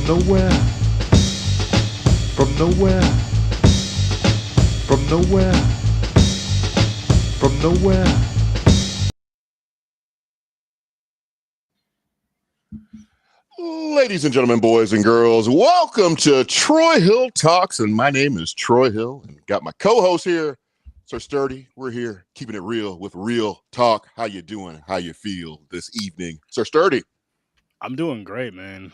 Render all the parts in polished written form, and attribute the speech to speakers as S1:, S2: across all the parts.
S1: nowhere, from nowhere, from nowhere, from nowhere.
S2: Ladies and gentlemen, boys and girls, welcome to Troy Hill Talks, and my name is Troy Hill, and got my co-host here, Sir Sturdy. We're here keeping it real with real talk. How you doing? How you feel this evening, Sir Sturdy?
S3: I'm doing great, man.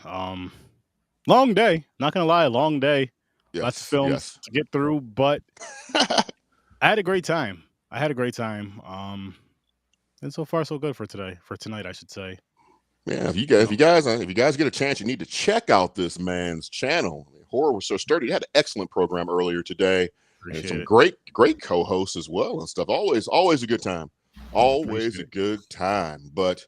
S3: Long day. Not gonna lie, long day.
S2: Yes,
S3: Lots of films to get through, but I had a great time. And so far so good for tonight, I should say.
S2: Yeah, if you guys get a chance, you need to check out this man's channel. Horror with Sir Sturdy. He had an excellent program earlier today. And some great co-hosts as well and stuff. Always a good time. Always a good time. But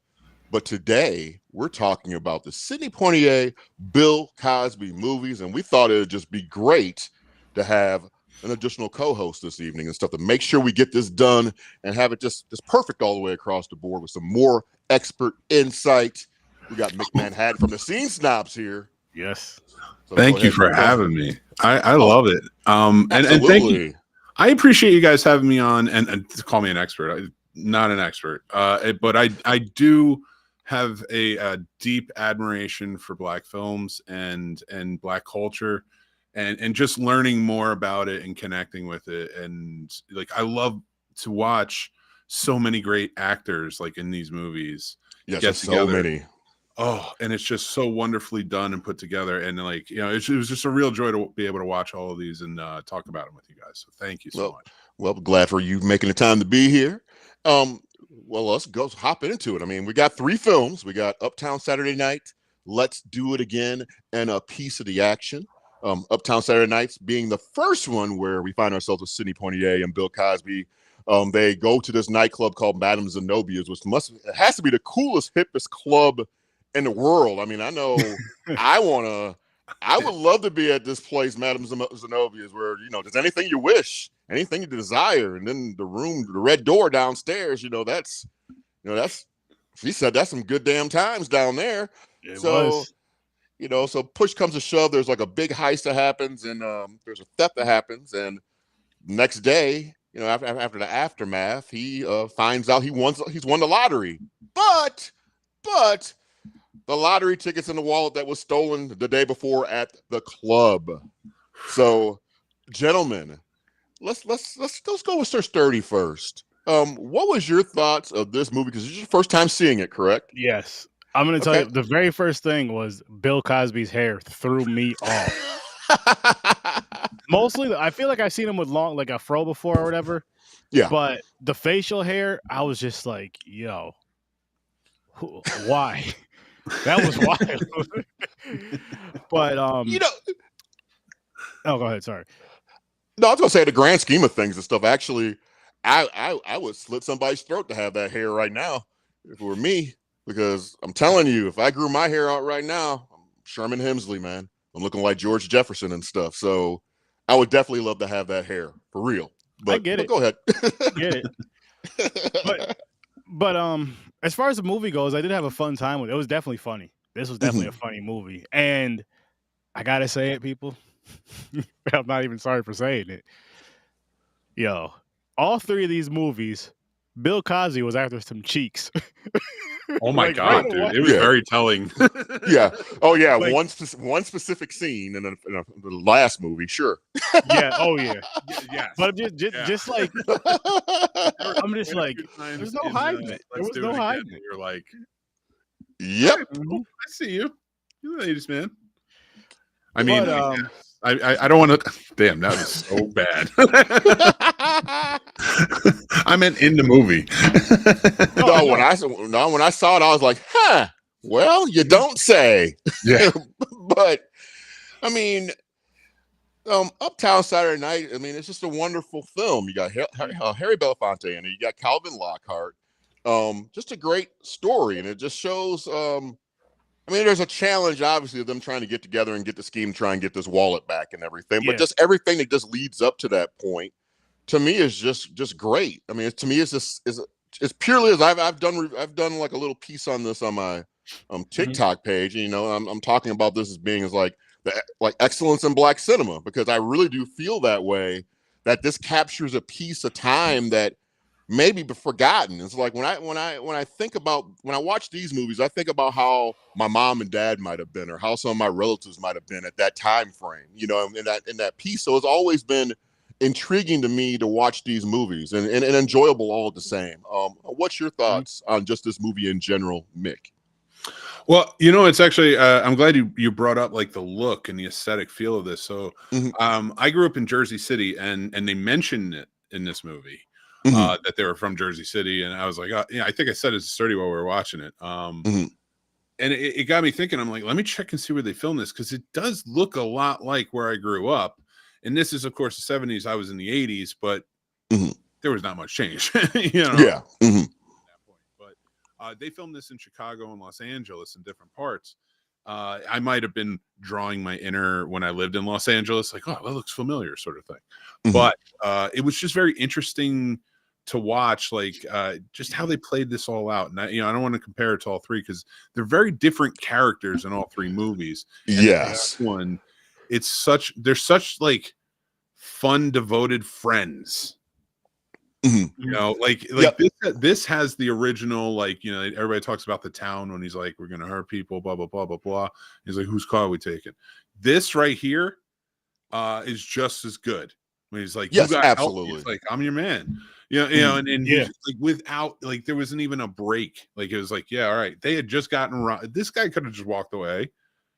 S2: today we're talking about the Sidney Poitier Bill Cosby movies, and we thought it would just be great to have an additional co-host this evening and stuff to make sure we get this done and have it just perfect all the way across the board with some more expert insight. We got Mick Manhattan from the Scene Snobs here.
S3: Yes.
S4: So thank you for having me. I love it. And thank you. I appreciate you guys having me on and to call me an expert. I'm not an expert, but I do have a deep admiration for Black films and Black culture and just learning more about it and connecting with it. And like, I love to watch so many great actors like in these movies.
S2: Yes, get so many.
S4: Oh, and it's just so wonderfully done and put together. And like, you know, it was just a real joy to be able to watch all of these and talk about them with you guys. So thank you so much.
S2: Well, glad for you making the time to be here. Well, let's go hop into it. I mean, we got 3 films. We got Uptown Saturday Night, Let's Do It Again, and A Piece of the Action. Uptown Saturday Nights being the first one where we find ourselves with Sidney Poitier and Bill Cosby. They go to this nightclub called Madame Zenobia's, which has to be the coolest, hippest club in the world. I mean, I know I would love to be at this place, Madame Zenobia's, where, you know, there's anything you wish, anything you desire. And then the red door downstairs, she said that's some good damn times down there. So push comes to shove, there's like a big heist that happens, and there's a theft that happens. And next day, you know, after the aftermath, he finds out he's won the lottery. But the lottery tickets in the wallet that was stolen the day before at the club. So, gentlemen, let's go with Sir Sturdy first. What was your thoughts of this movie? Because it's your first time seeing it, correct?
S3: Yes. I'm going to tell you, the very first thing was Bill Cosby's hair threw me off. Mostly, I feel like I've seen him with long, like a fro before or whatever.
S2: Yeah.
S3: But the facial hair, I was just like, yo, why? That was wild. But oh, go ahead. Sorry.
S2: No, I was gonna say, the grand scheme of things and stuff. Actually, I would slit somebody's throat to have that hair right now if it were me, because I'm telling you, if I grew my hair out right now, I'm Sherman Hemsley, man. I'm looking like George Jefferson and stuff. So I would definitely love to have that hair for real. But
S3: I get it.
S2: Go ahead.
S3: I get it. But as far as the movie goes, I did have a fun time with it. It was definitely funny. This was definitely a funny movie. And I gotta say it, people. I'm not even sorry for saying it. Yo, all 3 of these movies, Bill Cosby was after some cheeks.
S4: Oh my God, dude. It was very telling.
S2: Yeah. Oh yeah. Like, one specific scene in the last movie, sure.
S3: Yeah. Oh yeah.
S4: Yeah.
S3: But just like, I'm just like, there's no hiding it. There was no hiding it.
S4: You're like,
S2: yep.
S4: I see you. You're the latest man. I mean, I don't want to. Damn, that was so bad. I meant in the movie.
S2: When I saw it, I was like, huh. Well, you don't say.
S4: Yeah.
S2: But I mean, Uptown Saturday Night, I mean, it's just a wonderful film. You got Harry Belafonte in it. You got Calvin Lockhart. Just a great story, and it just shows. I mean, there's a challenge, obviously, of them trying to get together and get the scheme, try and get this wallet back and everything. But just everything that just leads up to that point, to me, is just great. I mean, to me, it's purely as I've done like a little piece on this on my TikTok page. And, I'm talking about this as being as like excellence in Black cinema, because I really do feel that way, that this captures a piece of time that maybe be forgotten. It's like when I think about, when I watch these movies, I think about how my mom and dad might have been, or how some of my relatives might have been at that time frame, in that piece. So it's always been intriguing to me to watch these movies, and enjoyable all the same. What's your thoughts on just this movie in general, Mick?
S4: Well, it's actually, I'm glad you brought up like the look and the aesthetic feel of this. So I grew up in Jersey City, and they mentioned it in this movie. That they were from Jersey City, and I was like, I think I said it's sturdy while we were watching it. And it got me thinking. I'm like, let me check and see where they filmed this, because it does look a lot like where I grew up. And this is, of course, the 70s. I was in the 80s, but there was not much change.
S2: Yeah.
S4: But they filmed this in Chicago and Los Angeles in different parts. I might have been drawing my inner when I lived in Los Angeles, like, oh, that looks familiar, sort of thing. But it was just very interesting to watch, like just how they played this all out. And I don't want to compare it to all three, because they're very different characters in all three movies. And
S2: yes,
S4: one, they're such like fun, devoted friends. Like yep. This has the original, like, everybody talks about the town when he's like, we're gonna hurt people, blah blah blah blah blah. He's like, whose car are we taking? This right here is just as good. When he's like,
S2: yes, absolutely.
S4: He's like, I'm your man. And yeah, like, without, like, there wasn't even a break. Like, it was like, yeah, all right. They had just gotten robbed. This guy could have just walked away,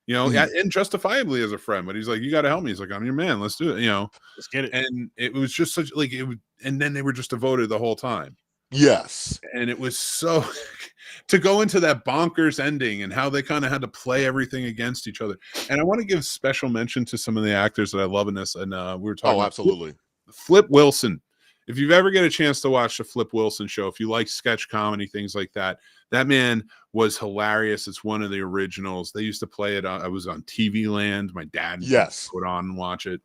S4: and justifiably as a friend. But he's like, you got to help me. He's like, I'm your man. Let's do it.
S3: Let's get it.
S4: And it was just such like it. And then they were just devoted the whole time.
S2: Yes.
S4: And it was so to go into that bonkers ending and how they kind of had to play everything against each other. And I want to give special mention to some of the actors that I love in this. And we were talking.
S2: Oh, absolutely.
S4: Flip Wilson. If you've ever get a chance to watch the Flip Wilson show, if you like sketch comedy, things like that, that man was hilarious. It's one of the originals. They used to play it. I was on TV Land. My dad would put on and watch it.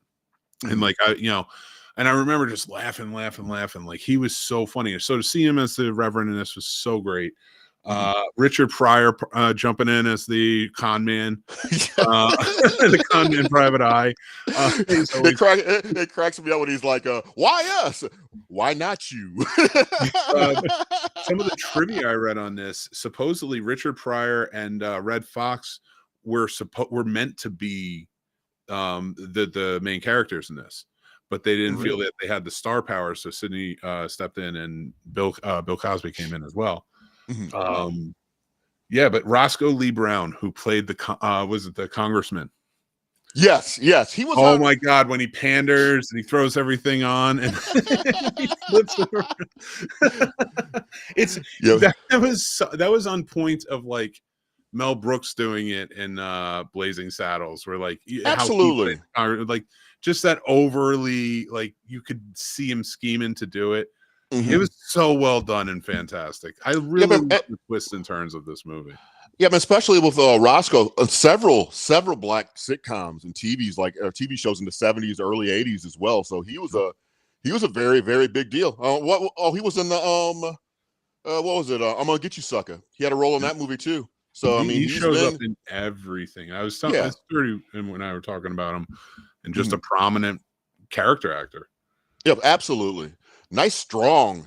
S4: And like, and I remember just laughing. Like, he was so funny. So to see him as the Reverend in this was so great. Richard Pryor jumping in as the con man, the con man private eye.
S2: It cracks me up when he's like, why us? Why not you?
S4: Some of the trivia I read on this, supposedly Richard Pryor and Red Fox were meant to be the main characters in this, but they didn't feel that they had the star power, so Sidney stepped in, and Bill Cosby came in as well. But Roscoe Lee Brown, who played the congressman?
S2: Yes, he was.
S4: Oh my God, when he panders and he throws everything on and he flips it around. That was on point of like Mel Brooks doing it in Blazing Saddles, where like
S2: absolutely
S4: like just that overly, like, you could see him scheming to do it. It was so well done and fantastic. I really love the twists and turns of this movie.
S2: Yeah, but especially with Roscoe, several Black sitcoms and TV shows in the 70s, early 80s as well. So he was a very, very big deal. He was in the what was it? I'm Gonna Get You, Sucker. He had a role in that movie too. So I mean,
S4: he shows up in everything. I was telling when I were talking about him, and just a prominent character actor.
S2: Yeah, absolutely. Nice, strong,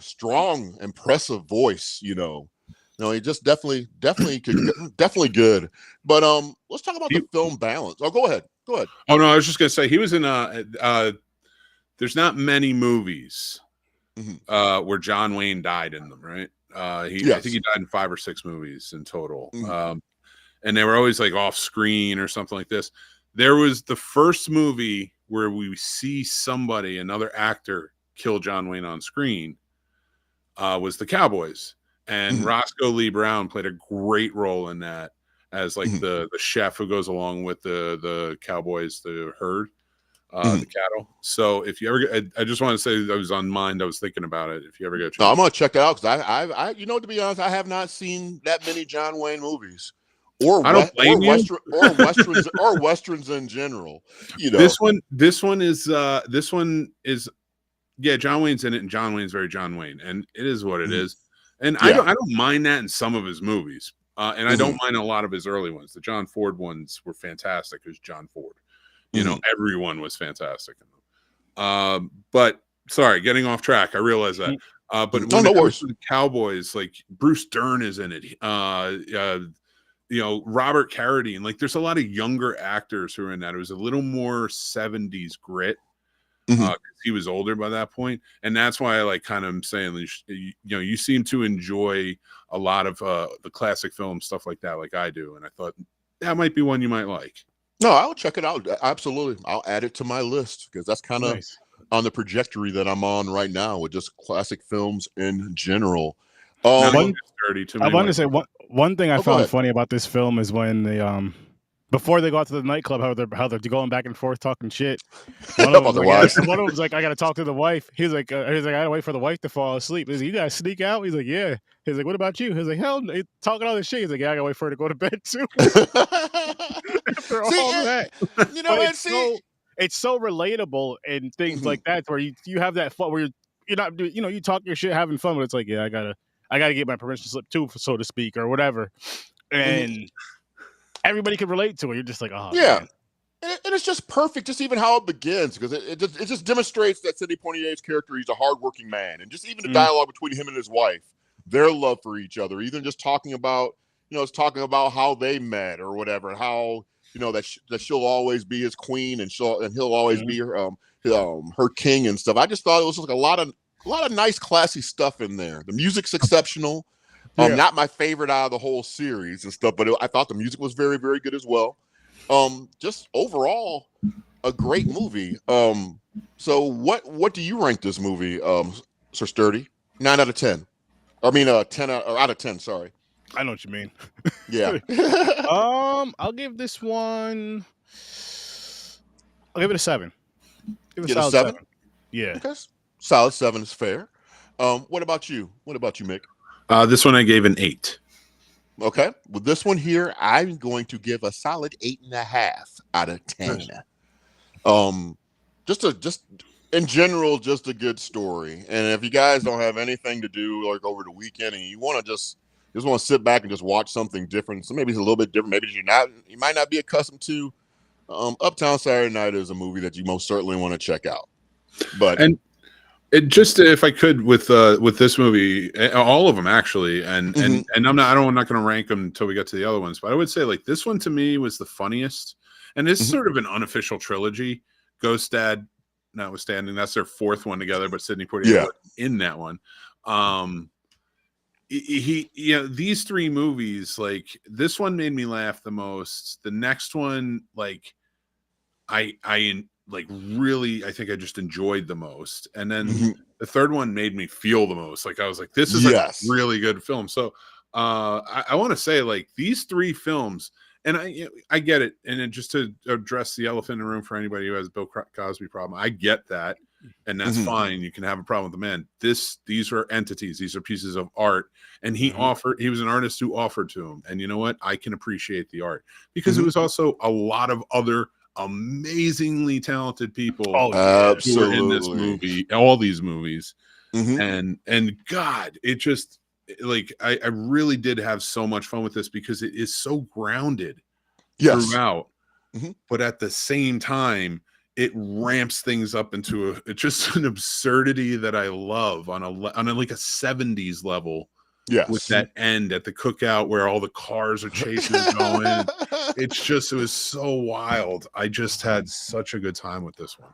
S2: impressive voice. He just definitely good. But let's talk about the film balance. Oh, go ahead.
S4: Oh no, I was just gonna say he was in there's not many movies where John Wayne died in them, right? I think he died in 5 or 6 movies in total. And they were always like off screen or something like this. There was the first movie where we see another actor, kill John Wayne on screen, was The Cowboys. And Roscoe Lee Brown played a great role in that as like the chef who goes along with the cowboys, the herd, the cattle. So if you ever, I just want to say that was on mind. I was thinking about it. If you ever get a chance.
S2: No, I'm gonna check it out, because I to be honest, I have not seen that many John Wayne movies. Or westerns in general.
S4: This one is John Wayne's in it, and John Wayne's very John Wayne, and it is what it is. And I don't mind that in some of his movies, And I don't mind a lot of his early ones. The John Ford ones were fantastic. It was John Ford. You know, everyone was fantastic in them. But sorry, getting off track. I realize that. But when it comes to the Cowboys, like Bruce Dern is in it. You know, Robert Carradine. Like, there's a lot of younger actors who are in that. It was a little more 70s grit. He was older by that point, and that's why I like kind of saying, you know, you seem to enjoy a lot of the classic film stuff like that, like I do, and I thought that might be one you might like.
S2: No, I'll check it out. Absolutely, I'll add it to my list because that's kind of on the trajectory that I'm on right now with just classic films in general.
S3: I wanted to say one thing I found funny about this film is when they before they go out to the nightclub, how they're going back and forth talking shit. One of them's like, I gotta talk to the wife. He's like, I gotta wait for the wife to fall asleep. He's like, you guys sneak out? He's like, yeah. He's like, what about you? He's like, hell, talking all this shit. He's like, yeah, I gotta wait for her to go to bed too. After all that, you know, it's so relatable and things like that, where you have that fun where you're not, you know, you talk your shit having fun, but it's like, yeah, I gotta get my permission slip too, so to speak, or whatever, and. Everybody can relate to it. You're just like, oh,
S2: yeah, and it's just perfect. Just even how it begins, because it just demonstrates that Sidney Poitier's character. He's a hardworking man, and just even the dialogue between him and his wife, their love for each other, even just talking about, you know, it's talking about how they met or whatever, how, you know, that she'll always be his queen and he'll always be her king and stuff. I just thought it was like a lot of nice, classy stuff in there. The music's exceptional. Not my favorite out of the whole series and stuff, but I thought the music was very, very good as well. Just overall, a great movie. So what do you rank this movie, Sir Sturdy? 9 out of 10. I mean, 10 out of 10. Sorry.
S3: I know what you mean.
S2: Yeah.
S3: I'll give this one. I'll give it a 7. Give it
S2: a 7.
S3: Yeah.
S2: Okay. Solid 7 is fair. What about you? What about you, Mick?
S4: This one I gave an 8.
S2: Okay. With this one here, I'm going to give a solid 8.5 out of 10. Just in general, just a good story. And if you guys don't have anything to do like over the weekend and you want to just want to sit back and just watch something different, so maybe it's a little bit different, maybe you might not be accustomed to, Uptown Saturday Night is a movie that you most certainly want to check out. But
S4: it just, if I could, with this movie, all of them actually, and I'm not going to rank them until we get to the other ones, but I would say like this one to me was the funniest, and it's sort of an unofficial trilogy. Ghost Dad, notwithstanding, that's their 4th one together, but Sidney Poitier in that one. You know, these 3 movies, like this one made me laugh the most. The next one, like I really, I think I just enjoyed the most. And then the 3rd one made me feel the most. Like I was like, this is like a really good film. So I want to say like these 3 films, and I get it. And then just to address the elephant in the room for anybody who has a Bill Cosby problem, I get that. And that's fine. You can have a problem with the man. These are entities. These are pieces of art. And he was an artist who offered to him. And you know what? I can appreciate the art because it was also a lot of other amazingly talented people who are in this movie, all these movies. And God, it just like I really did have so much fun with this because it is so grounded throughout. But at the same time, it ramps things up into just an absurdity that I love on a like a 70s level. With that end at the cookout where all the cars are chasing and going. It was so wild. I just had such a good time with this one.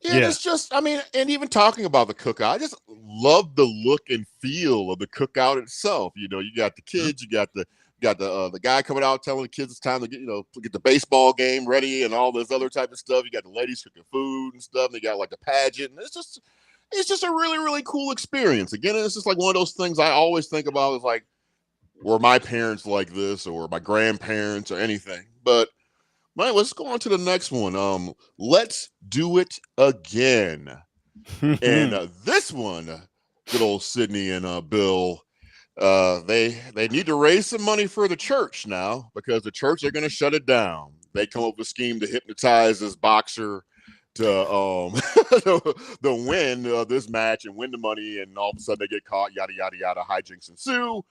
S2: It's just, I mean, and even talking about the cookout, I just love the look and feel of the cookout itself. You know, you got the kids, you got the guy coming out telling the kids it's time to get the baseball game ready and all this other type of stuff. You got the ladies cooking food and stuff. And they got like the pageant. And it's just a really, really cool experience. Again, it's just like one of those things I always think about is like, were my parents like this or my grandparents or anything? But man, let's go on to the next one. Let's Do It Again. And this one, good old Sidney and Bill, they need to raise some money for the church now because the church are going to shut it down. They come up with a scheme to hypnotize this boxer to win this match and win the money, and all of a sudden they get caught, yada yada yada, hijinks ensue.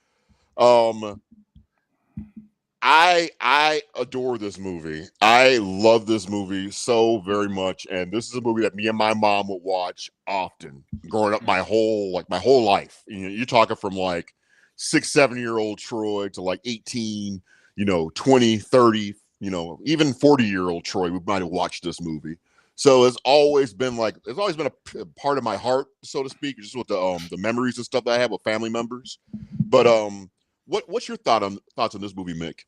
S2: I adore this movie. I love this movie so very much, and this is a movie that me and my mom would watch often growing up my whole life. You're talking from like 6, 7-year-old Troy to like 18, 20, 30, even 40-year-old Troy. We might have watched this movie. So it's always been a part of my heart, so to speak, just with the memories and stuff that I have with family members. But what's your thoughts on this movie, Mick?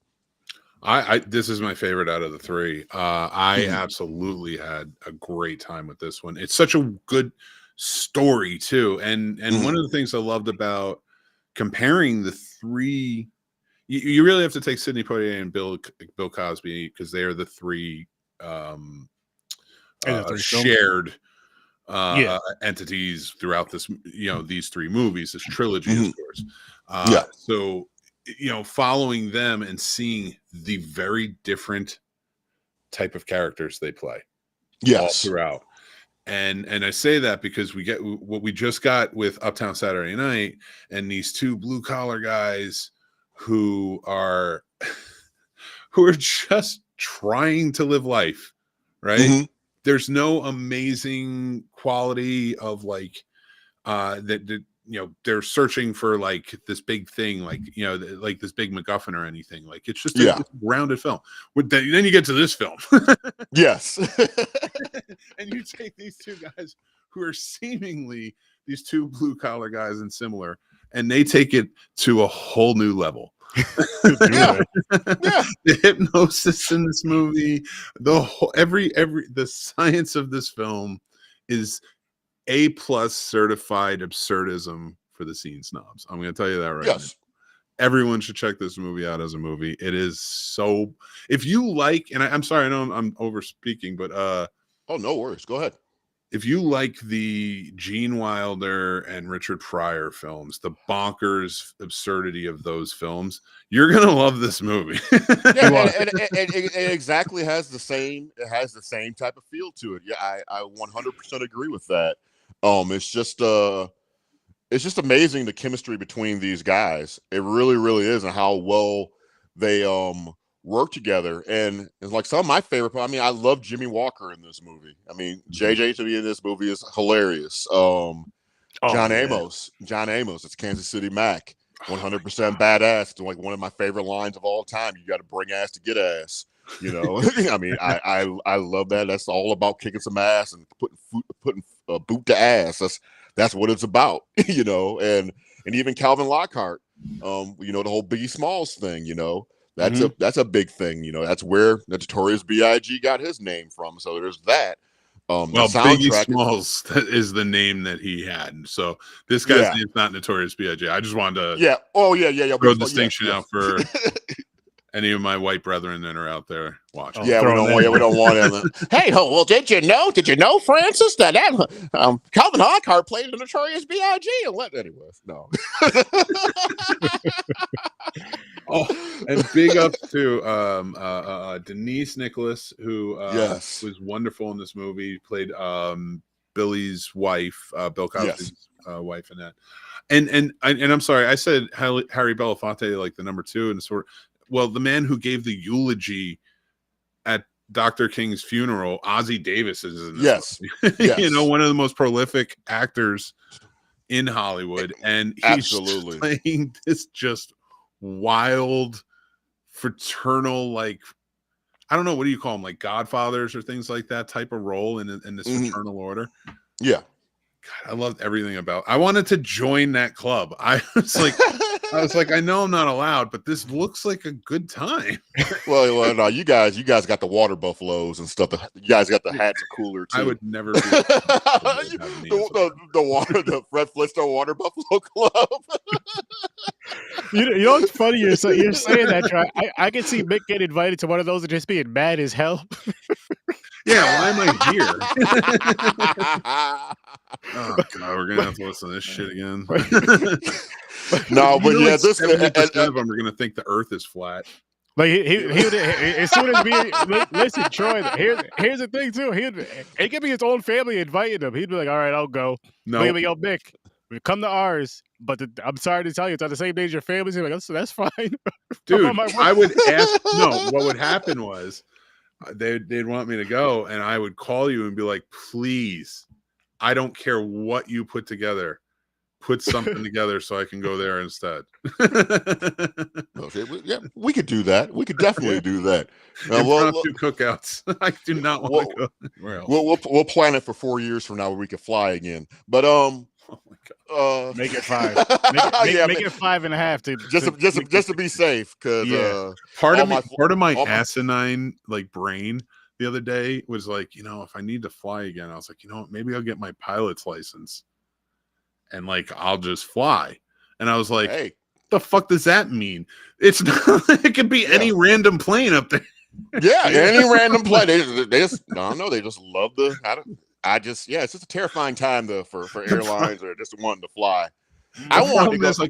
S4: This is my favorite out of the three. I absolutely had a great time with this one. It's such a good story too, and one of the things I loved about comparing the three, you really have to take Sidney Poitier and Bill Cosby because they are the three shared entities throughout this, these three movies, this trilogy, of course. So, following them and seeing the very different type of characters they play all throughout. And I say that because we get what we just got with Uptown Saturday Night and these two blue collar guys who are just trying to live life, right? There's no amazing quality of like that they're searching for like this big thing, like like this big MacGuffin or anything. Like it's just a grounded film. Then you get to this film,
S2: yes,
S4: and you take these two guys who are seemingly these two blue collar guys and similar, and they take it to a whole new level. The hypnosis in this movie, the whole the science of this film is A+ certified absurdism for the scene snobs. I'm going to tell you that right now. Everyone should check this movie out as a movie. It is so. If you like, and I'm sorry, I know I'm over speaking, but
S2: oh, no worries. Go ahead.
S4: If you like the Gene Wilder and Richard Pryor films, the bonkers absurdity of those films, you're gonna love this movie.
S2: It exactly has the same. It has the same type of feel to it. Yeah, I 100% agree with that. It's just amazing the chemistry between these guys. It really, really is, and how well they work together. And it's like some of my favorite. I mean, I love Jimmy Walker in this movie. I mean, JJ to be in this movie is hilarious. John Amos, it's Kansas City Mac, 100% badass. It's like one of my favorite lines of all time. You got to bring ass to get ass. I mean, I love that. That's all about kicking some ass and putting a boot to ass. That's what it's about. And even Calvin Lockhart. The whole Biggie Smalls thing. That's a big thing. That's where the Notorious B.I.G. got his name from. So there's that.
S4: Biggie Smalls is the name that he had. So this guy's name's not Notorious B.I.G. I just wanted to throw a distinction out for any of my white brethren that are out there watching.
S2: We don't want him. Hey, well, did you know, Francis, that Calvin Lockhart played the Notorious B.I.G. Anyways, no.
S4: And big ups to Denise Nicholas, who was wonderful in this movie. Played Billy's wife, Bill Cosby's wife in that. And I'm sorry, I said Harry Belafonte like the number 2 and sort. Well, the man who gave the eulogy at Dr. King's funeral, Ozzie Davis, is in this movie. One of the most prolific actors in Hollywood, and he's playing this just wild fraternal, like, I don't know, what do you call them, like Godfathers or things like that type of role in this fraternal order.
S2: God,
S4: I loved everything about. I wanted to join that club. I was like, I know I'm not allowed, but this looks like a good time.
S2: well, no, you guys got the water buffaloes and stuff. You guys got the hats are cooler too.
S4: I would never be
S2: the Fred Flintstone Water Buffalo Club.
S3: You know what's funny? You're saying that, right? I can see Mick get invited to one of those and just being mad as hell.
S4: Yeah, why am I here? Oh God, we're gonna have to listen to this shit again.
S2: No, but yeah, this
S4: 70% of them are gonna think the Earth is flat.
S3: Like he would, as soon as listen, Troy. Here's the thing too. It could be his own family inviting him. He'd be like, "All right, I'll go."
S4: No,
S3: yo, Mick, We come to ours, but I'm sorry to tell you, it's on the same day as your family's. Like, that's fine.
S4: Dude, I would ask. No, what would happen was they'd want me to go, and I would call you and be like, please, I don't care what you put together. Put something together so I can go there instead.
S2: Okay, yeah, we could do that. We could definitely do that.
S4: Impromptu cookouts. I do not want to go.
S2: We'll plan it for 4 years from now where we can fly again. But
S4: oh my God.
S3: Make it 5. Make it 5.5
S2: just to be safe. Because
S4: part of my asinine like brain the other day was like, if I need to fly again, I was like, maybe I'll get my pilot's license. And like I'll just fly, and I was like,
S2: "Hey,
S4: the fuck does that mean? It's not. It could be any random plane up there.
S2: Yeah, any random plane. They just I don't know. They just love the. It's just a terrifying time for airlines or just wanting to fly.
S4: I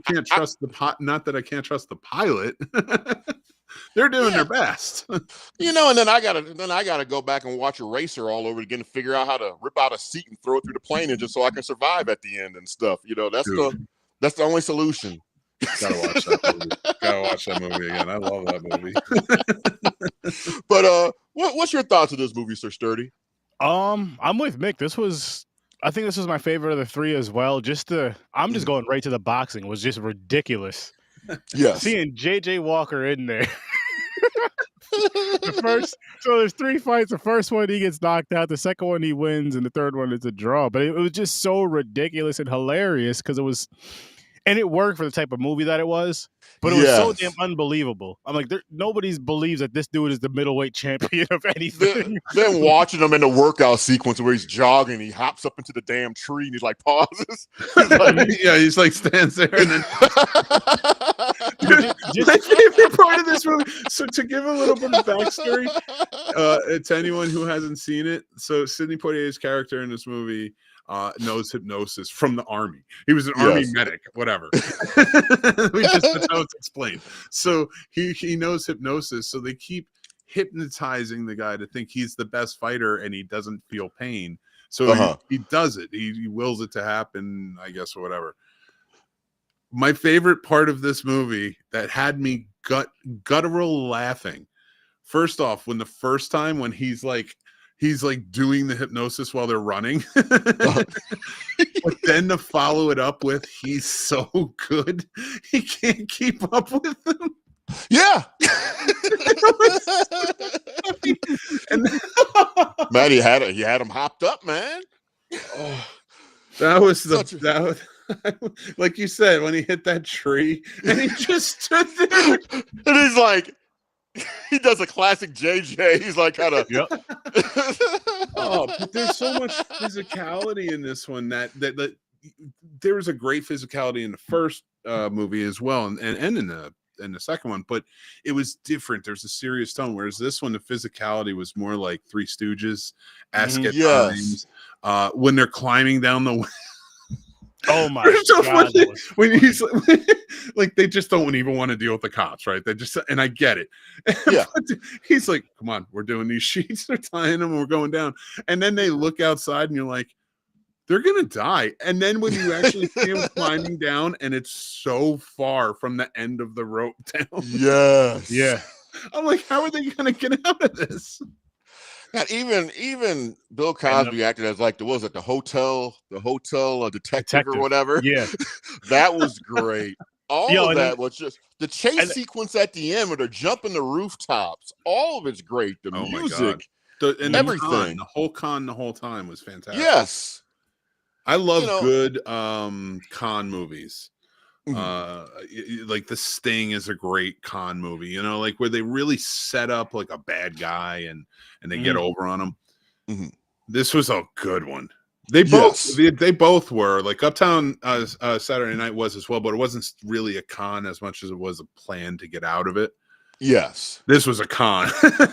S4: can't trust the not that I can't trust the pilot. They're doing their best.
S2: And then I gotta go back and watch a racer all over again to figure out how to rip out a seat and throw it through the plane and just so I can survive at the end and stuff. That's the only solution.
S4: Gotta watch that movie again. I love that movie.
S2: But what's your thoughts of this movie, Sir Sturdy?
S3: I'm with Mick. I think this was my favorite of the 3 as well. I'm just going right to the boxing. It was just ridiculous.
S2: Yes.
S3: Seeing JJ Walker in there. So there's 3 fights. The first one he gets knocked out. The second one he wins, and the third one is a draw. But it was just so ridiculous and hilarious because it worked for the type of movie that it was. But it was so damn unbelievable. I'm like, nobody believes that this dude is the middleweight champion of anything.
S2: Then watching him in the workout sequence where he's jogging, he hops up into the damn tree and he like pauses.
S4: He's like stands there and then. My favorite part of this movie. So to give a little bit of backstory to anyone who hasn't seen it, so Sidney Poitier's character in this movie knows hypnosis from the army. He was an army medic, whatever. That's how it's explained. So he knows hypnosis. So they keep hypnotizing the guy to think he's the best fighter and he doesn't feel pain. So he does it. He wills it to happen, I guess, or whatever. My favorite part of this movie that had me guttural laughing. First off, when he's like doing the hypnosis while they're running. But then to follow it up with, he's so good, he can't keep up with them.
S2: Yeah.
S4: And
S2: man, he had him hopped up, man.
S4: Oh, that was like you said, when he hit that tree and he just stood there.
S2: And he's like, he does a classic JJ. He's like kind of.
S3: Yep.
S4: But there's so much physicality in this one that there was a great physicality in the first movie as well, and in the second one, but it was different. There's a serious tone, whereas this one, the physicality was more like Three Stooges esque at times. When they're climbing down the.
S3: Oh my God!
S4: When he's like, they just don't even want to deal with the cops, right? They just, and I get it.
S2: Yeah.
S4: He's like, "Come on, we're doing these sheets. They're tying them. We're going down." And then they look outside, and you're like, "They're gonna die." And then when you actually see them climbing down, and it's so far from the end of the rope down.
S2: Yes.
S3: Yeah.
S4: I'm like, how are they gonna get out of this?
S2: God, even Bill Cosby acted as like the hotel detective or whatever.
S3: Yeah,
S2: that was great. All of that was just the chase sequence at the end where they're jumping the rooftops. All of it's great. The music,
S4: and
S2: everything.
S4: The whole time was fantastic.
S2: Yes,
S4: I love good con movies. Like The Sting is a great con movie, like where they really set up like a bad guy and they get over on him. This was a good one. They both were like Uptown Saturday Night was as well, but it wasn't really a con as much as it was a plan to get out of it.
S2: Yes,
S4: this was a con.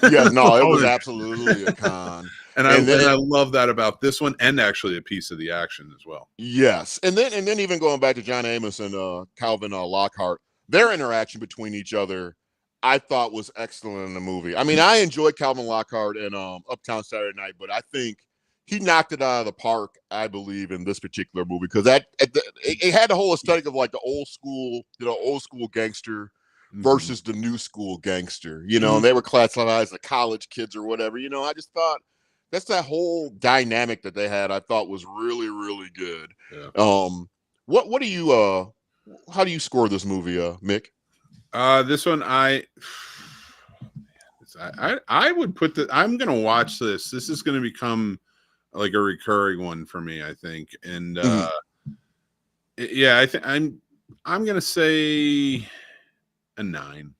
S2: Yeah, no, it was absolutely a con.
S4: And I love that about this one, and actually a piece of the action as well.
S2: Yes, and then even going back to John Amos and Calvin Lockhart, their interaction between each other, I thought was excellent in the movie. I mean, I enjoyed Calvin Lockhart and Uptown Saturday Night, but I think he knocked it out of the park, I believe, in this particular movie, because it had the whole aesthetic of like the old school gangster versus the new school gangster, and they were classified as the college kids or whatever. I just thought that's that whole dynamic that they had. I thought was really, really good. Yeah. What do you how do you score this movie, Mick?
S4: This one I would put I'm gonna watch this. This is gonna become like a recurring one for me, I think. And yeah, I think I'm gonna say a 9.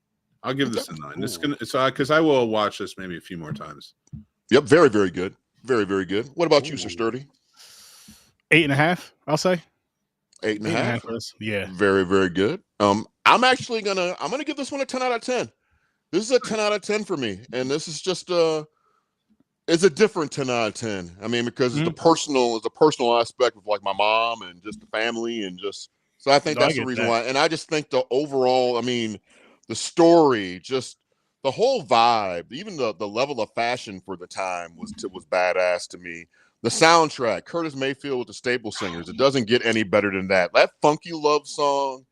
S4: I'll give this a 9. This is gonna because I will watch this maybe a few more times.
S2: Yep, very, very good. Very, very good. What about you, Sir Sturdy?
S3: 8.5, I'll say.
S2: 8.5.
S3: Yeah.
S2: Very, very good. I'm gonna give this one a 10 out of 10. This is a 10 out of 10 for me, and this is just it's a different 10 out of 10. I mean, because it's the personal aspect of like my mom and just the family, and just so I think that's the reason why. And I just think the overall, I mean, the story, just the whole vibe, even the level of fashion for the time was badass to me. The soundtrack, Curtis Mayfield with the Staple Singers, it doesn't get any better than that. That Funky Love song,